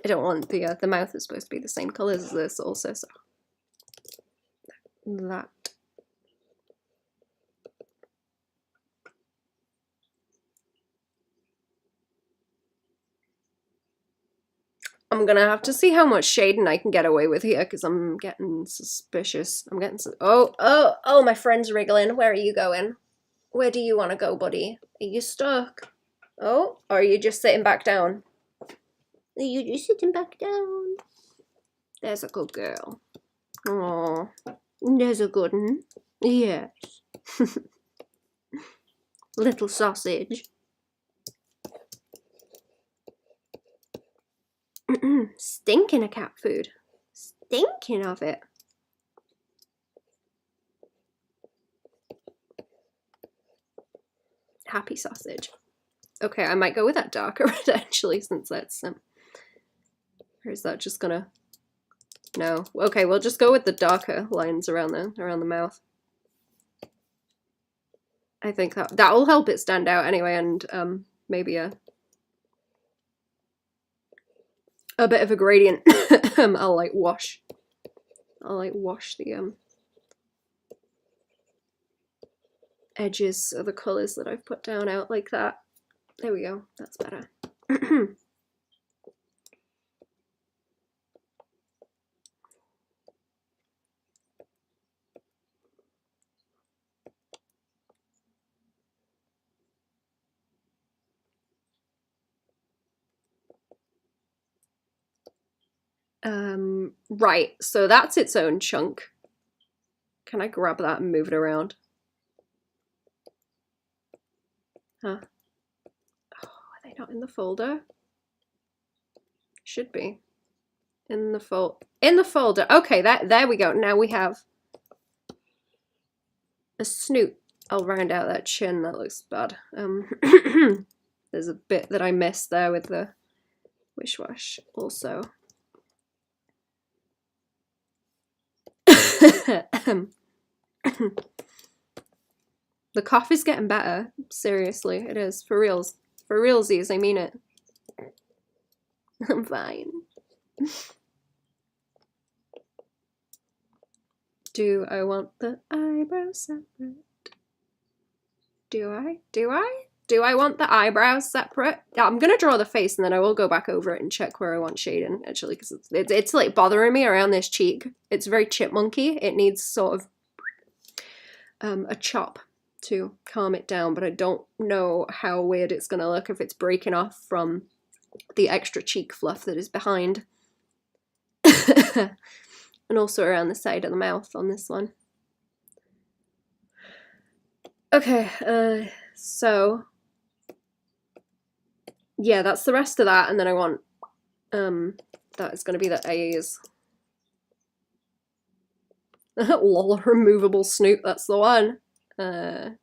I don't want the mouth is supposed to be the same colors as this also, so that. I'm gonna have to see how much shading I can get away with here because I'm getting suspicious. I'm getting oh, my friend's wriggling. Where are you going? Where do you want to go, buddy? Are you stuck? Oh, or are you just sitting back down? Are you just sitting back down? There's a good girl. Oh, there's a good one. Yes. Little sausage. Stinking of cat food. Stinking of it. Happy sausage. Okay, I might go with that darker red actually, since that's or is that just gonna? No. Okay, we'll just go with the darker lines around the mouth. I think that will help it stand out anyway, and maybe a bit of a gradient, I'll like wash the edges of the colours that I've put down out like that. There we go, that's better. Right, so that's its own chunk. Can I grab that and move it around? Huh? Oh, are they not in the folder? Should be. In the folder. Okay, there we go. Now we have a snoot. I'll round out that chin. That looks bad. There's a bit that I missed there with the wish wash also. The cough is getting better. Seriously, it is. For reals. For realsies, I mean it. I'm fine. Do I want the eyebrows separate? Do I? Do I? Do I want the eyebrows separate? Yeah, I'm gonna draw the face and then I will go back over it and check where I want shading, actually, because it's like bothering me around this cheek. It's very chipmunky. It needs sort of a chop to calm it down, but I don't know how weird it's gonna look if it's breaking off from the extra cheek fluff that is behind. And also around the side of the mouth on this one. Okay, so yeah, that's the rest of that, and then I want that is going to be the A's. Lol, removable snoot, that's the one. Where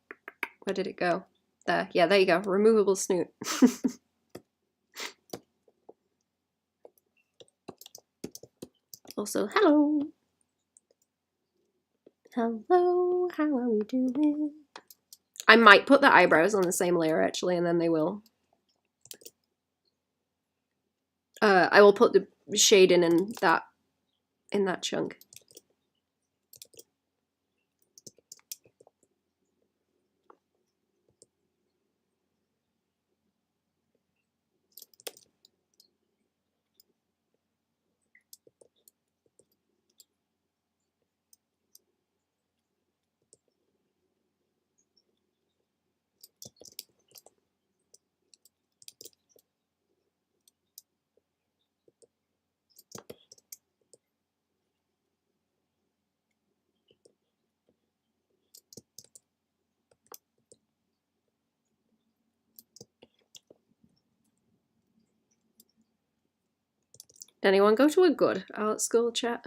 did it go? There, yeah, there you go, removable snoot. Also, hello. Hello, how are we doing? I might put the eyebrows on the same layer actually, and then they will. I will put the shading in that chunk. Did anyone go to a good art school, chat?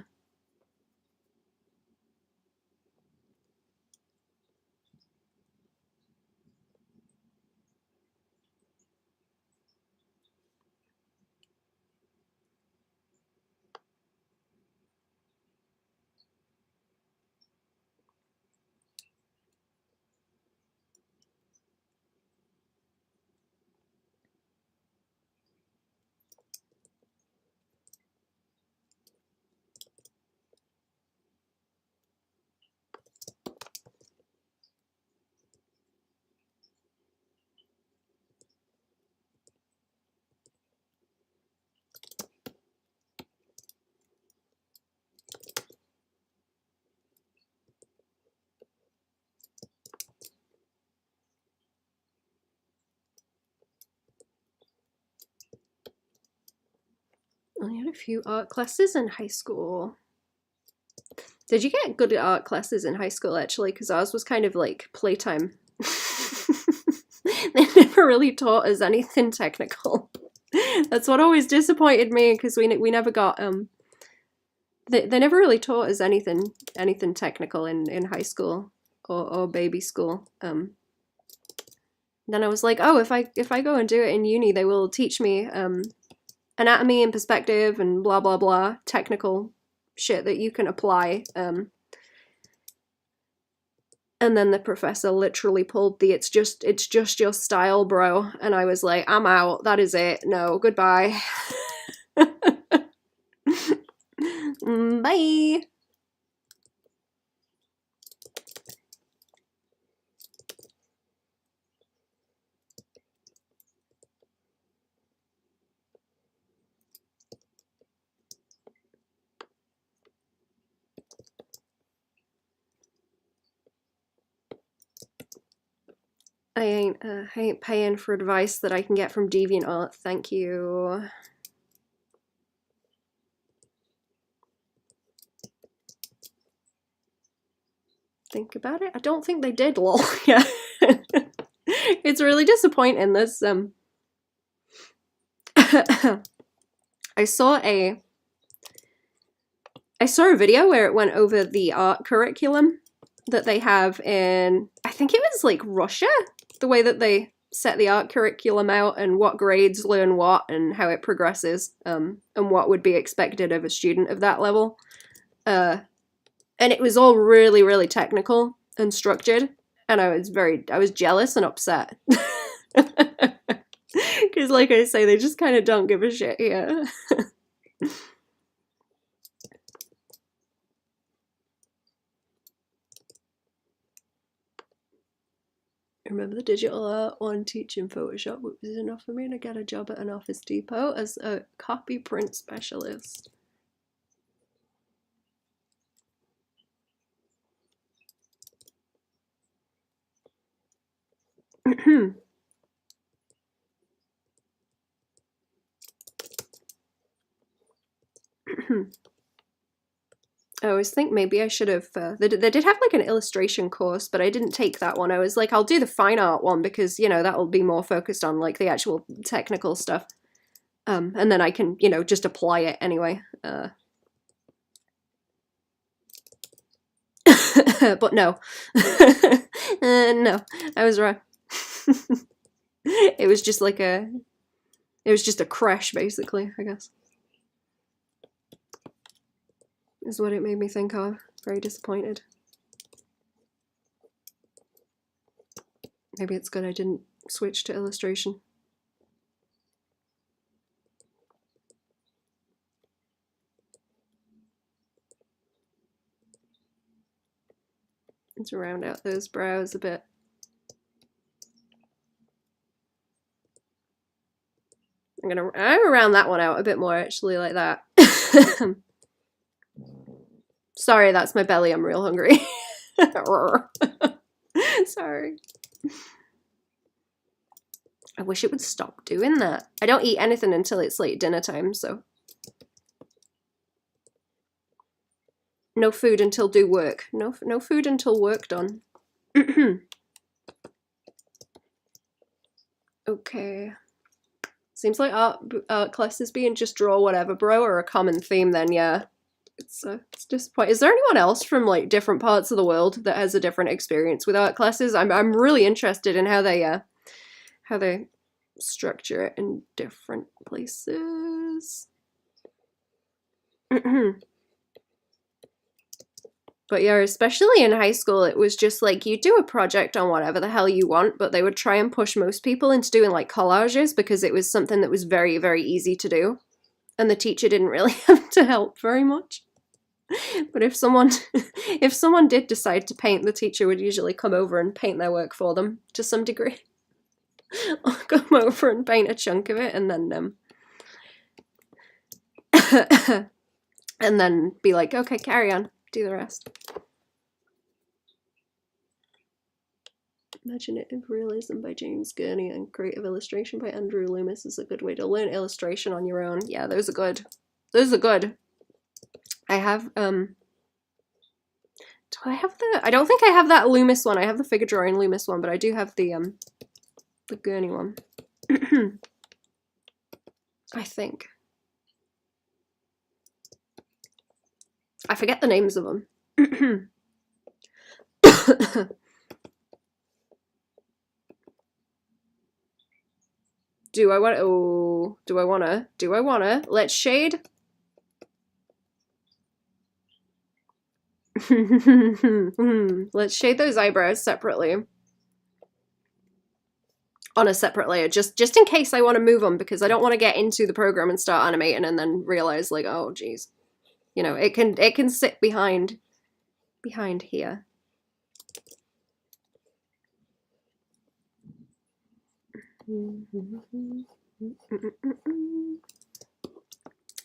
I had a few art classes in high school. Did you get good art classes in high school, actually? Because ours was kind of like playtime. They never really taught us anything technical. That's what always disappointed me, because we never got they never really taught us anything technical in high school or baby school. Then I was like, oh, if I go and do it in uni, they will teach me anatomy and perspective and blah blah blah, technical shit that you can apply. And then the professor literally pulled the it's just your style, bro. And I was like, I'm out. That is it. No, goodbye. Bye! I ain't paying for advice that I can get from DeviantArt, thank you. Think about it. I don't think they did, lol. Yeah. It's really disappointing. This I saw a video where it went over the art curriculum that they have in, I think it was like Russia, the way that they set the art curriculum out and what grades learn what and how it progresses, and what would be expected of a student of that level. And it was all really, really technical and structured, and I was jealous and upset. Because like I say, they just kind of don't give a shit here. Remember the digital art one teaching Photoshop, which was enough for me to get a job at an Office Depot as a copy print specialist. I always think maybe I should have, they did have like an illustration course, but I didn't take that one. I was like, I'll do the fine art one because, you know, that'll be more focused on like the actual technical stuff. And then I can, you know, just apply it anyway. But no. No, I was wrong. It was just like it was just a crash, basically, I guess. Is what it made me think of. Very disappointed. Maybe it's good I didn't switch to illustration. Let's round out those brows a bit. I'm gonna round that one out a bit more, actually, like that. Sorry, that's my belly. I'm real hungry. Sorry. I wish it would stop doing that. I don't eat anything until it's like dinner time, so. No food until do work. No food until work done. Okay. Seems like art classes being just draw whatever, bro, or a common theme then, yeah. It's disappointing. Is there anyone else from like different parts of the world that has a different experience with art classes? I'm really interested in how they structure it in different places. But yeah, especially in high school, it was just like you do a project on whatever the hell you want, but they would try and push most people into doing like collages because it was something that was very, very easy to do. And the teacher didn't really have to help very much. But if someone did decide to paint, the teacher would usually come over and paint their work for them to some degree. Or come over and paint a chunk of it and then and then be like, okay, carry on, do the rest. Imaginative Realism by James Gurney and Creative Illustration by Andrew Loomis is a good way to learn illustration on your own. Yeah, those are good. Those are good. I have, do I have the, I don't think I have that Loomis one. I have the figure drawing Loomis one, but I do have the Gurney one. I think. I forget the names of them. Do I wanna? Let's shade. Let's shade those eyebrows separately. On a separate layer, just in case I want to move them, because I don't want to get into the program and start animating and then realize like, oh geez. You know, it can sit behind here.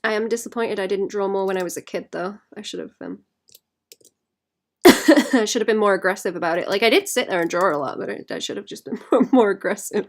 I am disappointed I didn't draw more when I was a kid, though. I should have I should have been more aggressive about it. Like, I did sit there and draw a lot, but I should have just been more aggressive.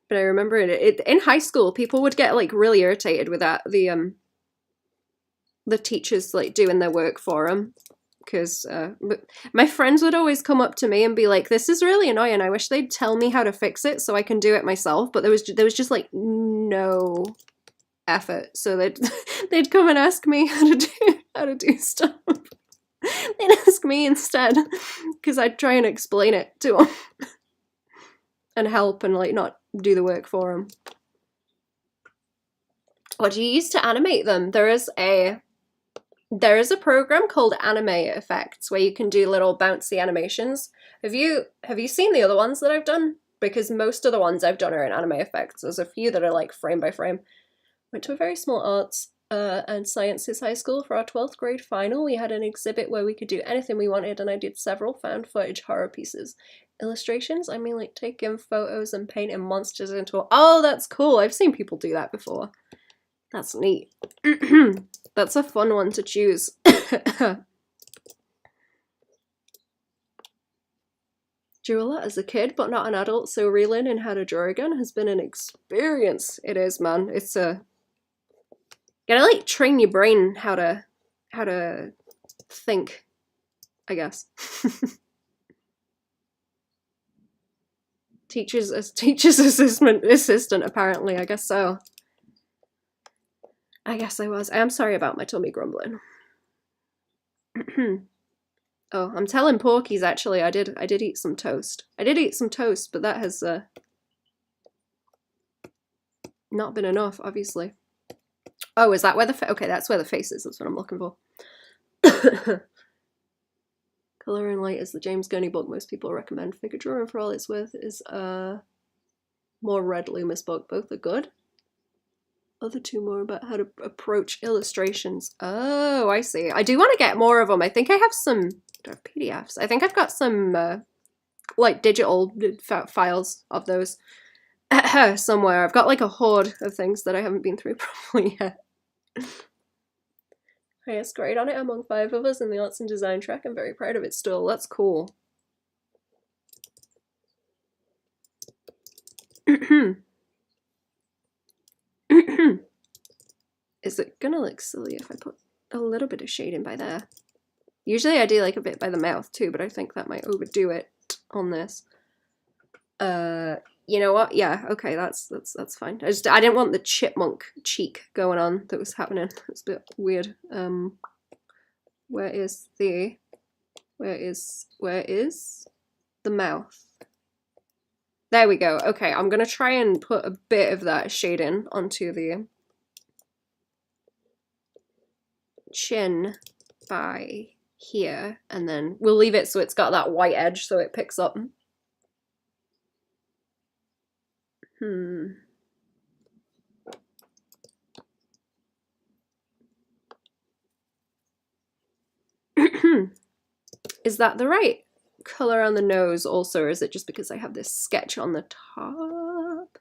But I remember it in high school, people would get like really irritated with that. The teachers like doing their work for them, because my friends would always come up to me and be like, "This is really annoying. I wish they'd tell me how to fix it so I can do it myself." But there was just like no effort, so they'd come and ask me how to do stuff. They'd ask me instead, because I'd try and explain it to them and help and like not do the work for them. What do you use to animate them? There is a program called Anime Effects where you can do little bouncy animations. Have you seen the other ones that I've done? Because most of the ones I've done are in Anime Effects. There's a few that are like frame by frame. Went to a very small arts and sciences high school for our 12th grade final. We had an exhibit where we could do anything we wanted, and I did several found footage horror pieces. Illustrations? I mean, like taking photos and painting monsters into Oh, that's cool. I've seen people do that before. That's neat. That's a fun one to choose. Drew a lot as a kid, but not an adult, so relearning how to draw again has been an experience. It is, man. It's a... gotta like train your brain how to think, I guess. Teacher's assistant, apparently. I guess so. I guess I was. I am sorry about my tummy grumbling. Oh, I'm telling Porky's actually. I did eat some toast. I did eat some toast, but that has not been enough, obviously. Oh, is that where the okay? That's where the face is. That's what I'm looking for. Color and Light is the James Gurney book most people recommend. Figure Drawing, for all it's worth, is a more Red Loomis book. Both are good. Other two more about how to approach illustrations. Oh, I see. I do want to get more of them. I think I have some PDFs. I think I've got some like digital files of those somewhere. I've got like a hoard of things that I haven't been through properly yet. Highest grade on it among 5 of us in the arts and design track. I'm very proud of it still. That's cool. Is it gonna look silly if I put a little bit of shading by there? Usually I do like a bit by the mouth too, but I think that might overdo it on this. You know what? Yeah, okay, that's fine. I didn't want the chipmunk cheek going on that was happening. It's a bit weird. Where is the mouth? There we go. Okay, I'm gonna try and put a bit of that shading onto the chin by here, and then we'll leave it so it's got that white edge so it picks up. Is that the right color on the nose also, or is it just because I have this sketch on the top?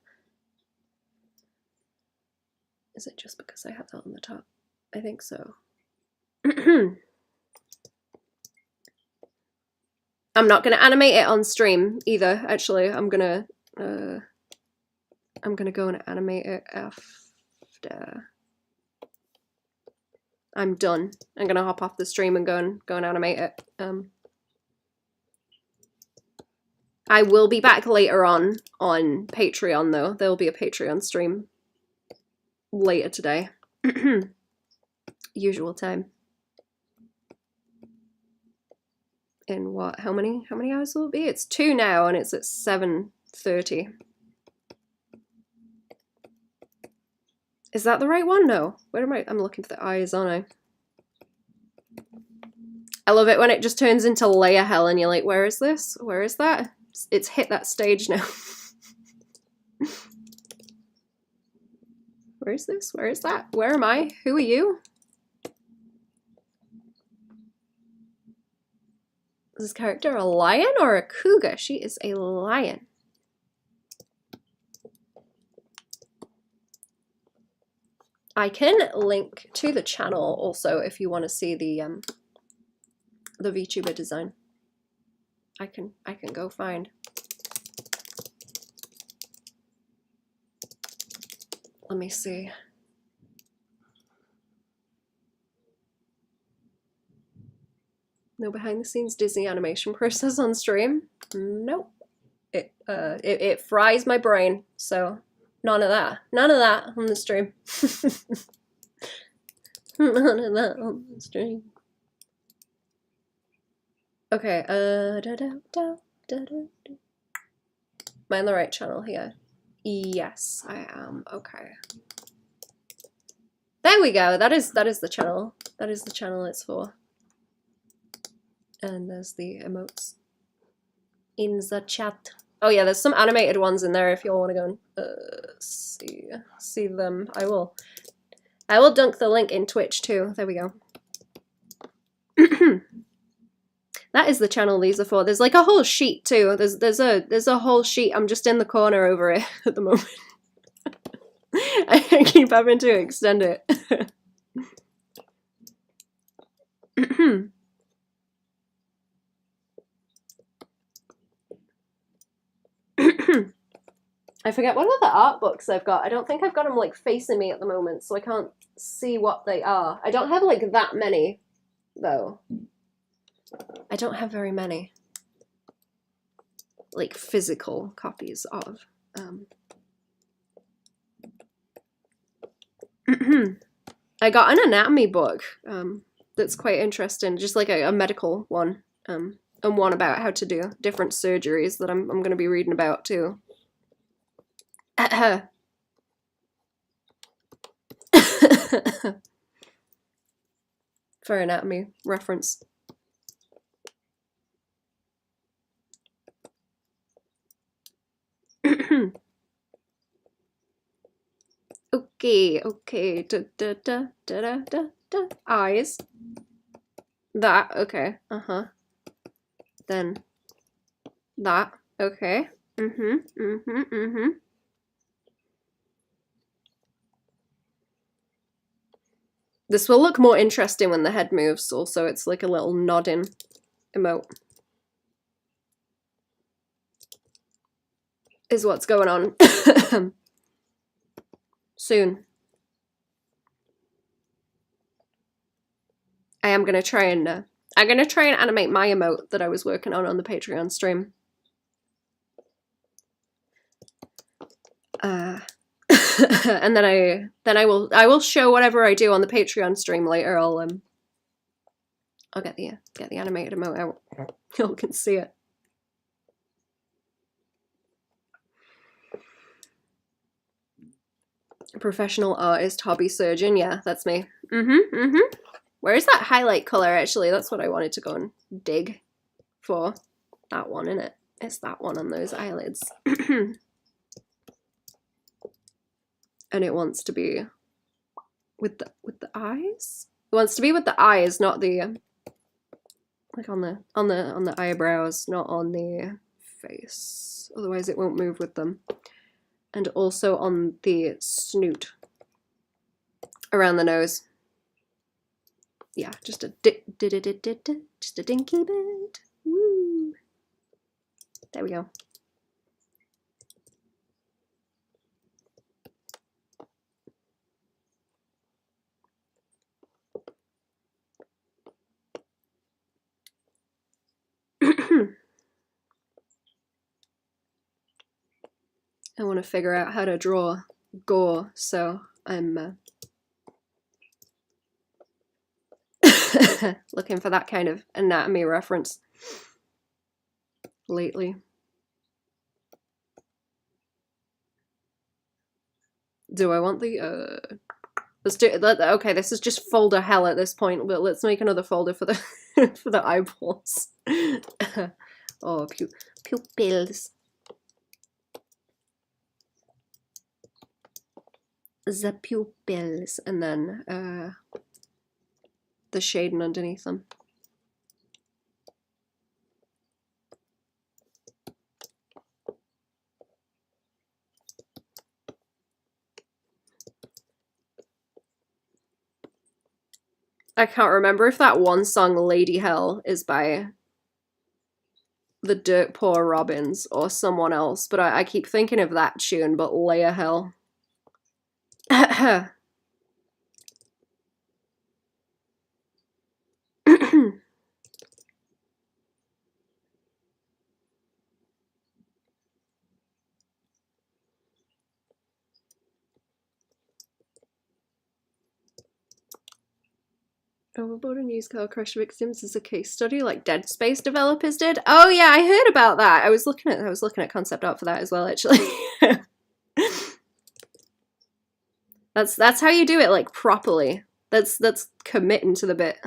Is it just because I have that on the top? I think so. I'm not gonna animate it on stream either, actually. I'm gonna go and animate it after I'm done. I'm gonna hop off the stream and go and animate it. I will be back later on Patreon though. There will be a Patreon stream later today. Usual time. In what? How many hours will it be? It's 2 now and it's at 7:30. Is that the right one? No. Where am I? I'm looking for the eyes, aren't I? I love it when it just turns into layer hell and you're like, where is this? Where is that? It's hit that stage now. Where is this? Where is that? Where am I? Who are you? Is this character a lion or a cougar? She is a lion. I can link to the channel also if you want to see the VTuber design. I can go find. Let me see. No behind the scenes Disney animation process on stream? Nope. It fries my brain, so none of that. None of that on the stream. None of that on the stream. Okay, am I on the right channel here? Yes, I am. Okay. There we go. That is the channel. That is the channel it's for. And there's the emotes in the chat. Oh yeah, there's some animated ones in there if you all want to go and see them. I will dunk the link in Twitch too. There we go. That is the channel these are for. There's like a whole sheet too. There's a whole sheet. I'm just in the corner over it at the moment. I keep having to extend it. I forget what other art books I've got. I don't think I've got them like facing me at the moment, so I can't see what they are. I don't have like that many, though. I don't have very many like physical copies of. I got an anatomy book that's quite interesting, just like a medical one, and one about how to do different surgeries that I'm going to be reading about too. For anatomy reference. Okay. Eyes. That, okay. Then that, okay. This will look more interesting when the head moves, also it's like a little nodding emote. Is what's going on. Soon. I'm gonna try and animate my emote that I was working on the Patreon stream. And then I will show whatever I do on the Patreon stream later. I'll get the animated emote out. Y'all can see it. Professional artist, hobby surgeon. Yeah, that's me. Where's that highlight color? Actually, that's what I wanted to go and dig for. That one, innit? It's that one on those eyelids. And it wants to be with the eyes. It wants to be with the eyes, not the like on the eyebrows, not on the face. Otherwise, it won't move with them. And also on the snoot, around the nose. Yeah, just a just a dinky bit. Woo! There we go. I want to figure out how to draw gore, so I'm looking for that kind of anatomy reference lately. Do I want the let's do okay, this is just folder hell at this point, but let's make another folder for the for the eyeballs. Oh, pupils. The pupils, and then the shading underneath them. I can't remember if that one song, Lady Hell, is by the Dirt Poor Robins or someone else, but I keep thinking of that tune, but Leia Hell. Overboard and used car crash victims as a case study, like Dead Space developers did. Oh yeah, I heard about that. I was looking at concept art for that as well, actually. That's how you do it, like, properly. That's committing to the bit.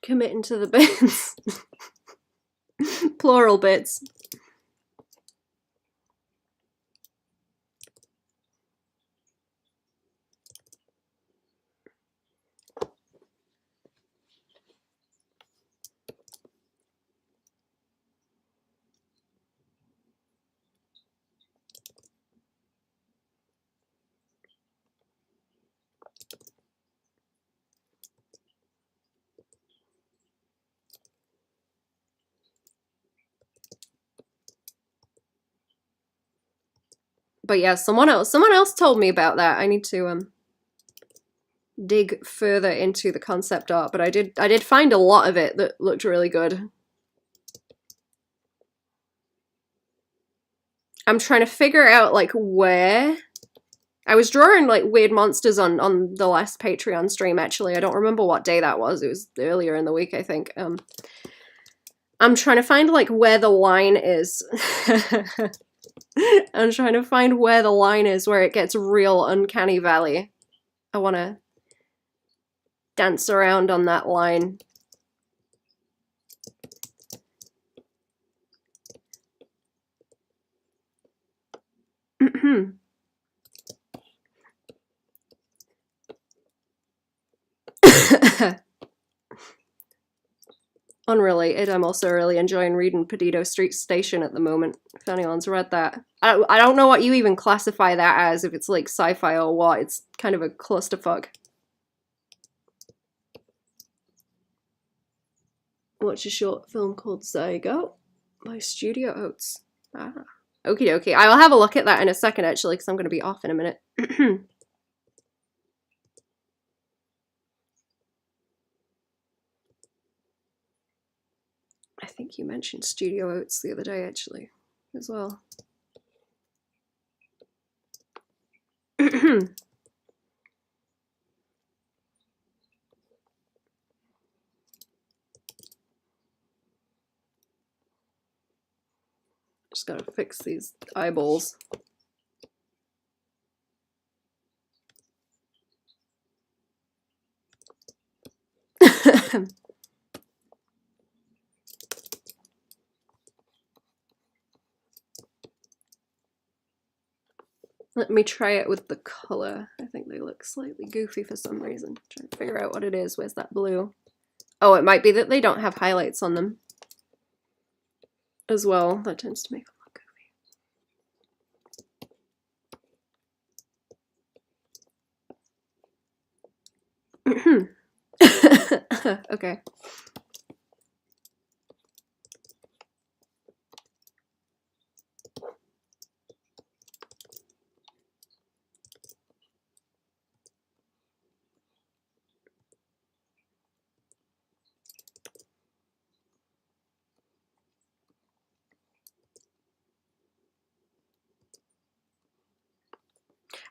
Committing to the bits. Plural bits. But yeah, someone else told me about that. I need to dig further into the concept art, but I did find a lot of it that looked really good. I'm trying to figure out, like, where I was drawing, like, weird monsters on the last Patreon stream, actually. I don't remember what day that was. It was earlier in the week, I think. I'm trying to find, like, where the line is. I'm trying to find where the line is where it gets real uncanny valley. I want to dance around on that line. Unrelated, I'm also really enjoying reading Perdido Street Station at the moment, if anyone's read that. I don't know what you even classify that as, if it's like sci-fi or what. It's kind of a clusterfuck. Watch a short film called Zygo by Studio Oats. Ah. Okie dokie. I will have a look at that in a second, actually, because I'm going to be off in a minute. I think you mentioned Studio Oats the other day, actually, as well. Just gotta fix these eyeballs. Let me try it with the color. I think they look slightly goofy for some reason. Trying to figure out what it is. Where's that blue? Oh, it might be that they don't have highlights on them as well. That tends to make them look Okay.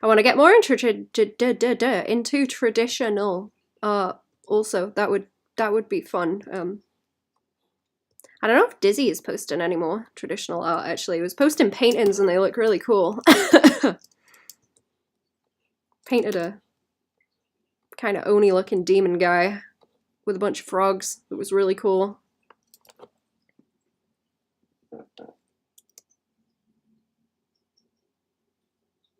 I want to get more into traditional art. Also, that would be fun. I don't know if Dizzy is posting any more traditional art. Actually, he was posting paintings, and they look really cool. Painted a kind of Oni-looking demon guy with a bunch of frogs. It was really cool.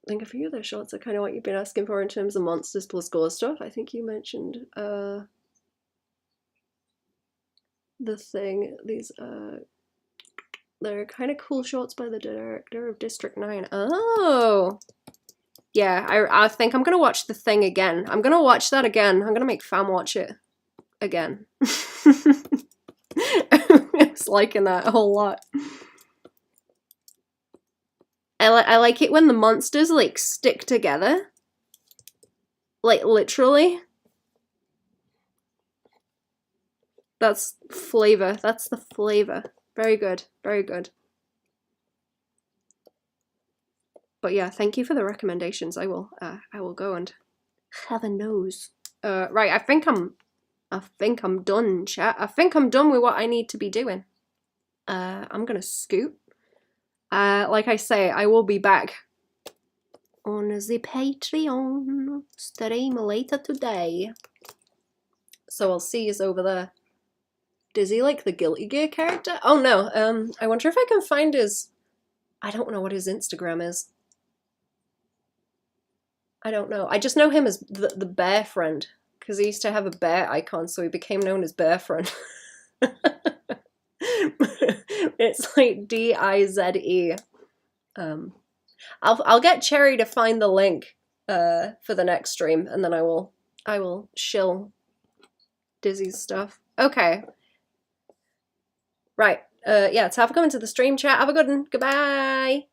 I think a few of those shots are kind of what you've been asking for in terms of monsters plus gore stuff. I think you mentioned the thing. These they're kind of cool shots by the director of District 9. Oh, yeah. I think I'm gonna watch The Thing again. I'm gonna watch that again. I'm gonna make fam watch it again. I was liking that a whole lot. I like it when the monsters like stick together, like literally. That's flavor. That's the flavor. Very good. Very good. But yeah, thank you for the recommendations. I will go and have a nose. Right. I think I'm done, chat. I think I'm done with what I need to be doing. I'm gonna scoot. Like I say, I will be back on the Patreon stream later today. So I'll see you over there. Does he like the Guilty Gear character? Oh no, I wonder if I can find his... I don't know what his Instagram is. I don't know. I just know him as the bear friend, because he used to have a bear icon, so he became known as Bear Friend. It's like D-I-Z-E. I'll get Cherry to find the link for the next stream, and then I will shill Dizzy's stuff. Okay. Right. Yeah, so have a go into the stream chat. Have a good one. Goodbye.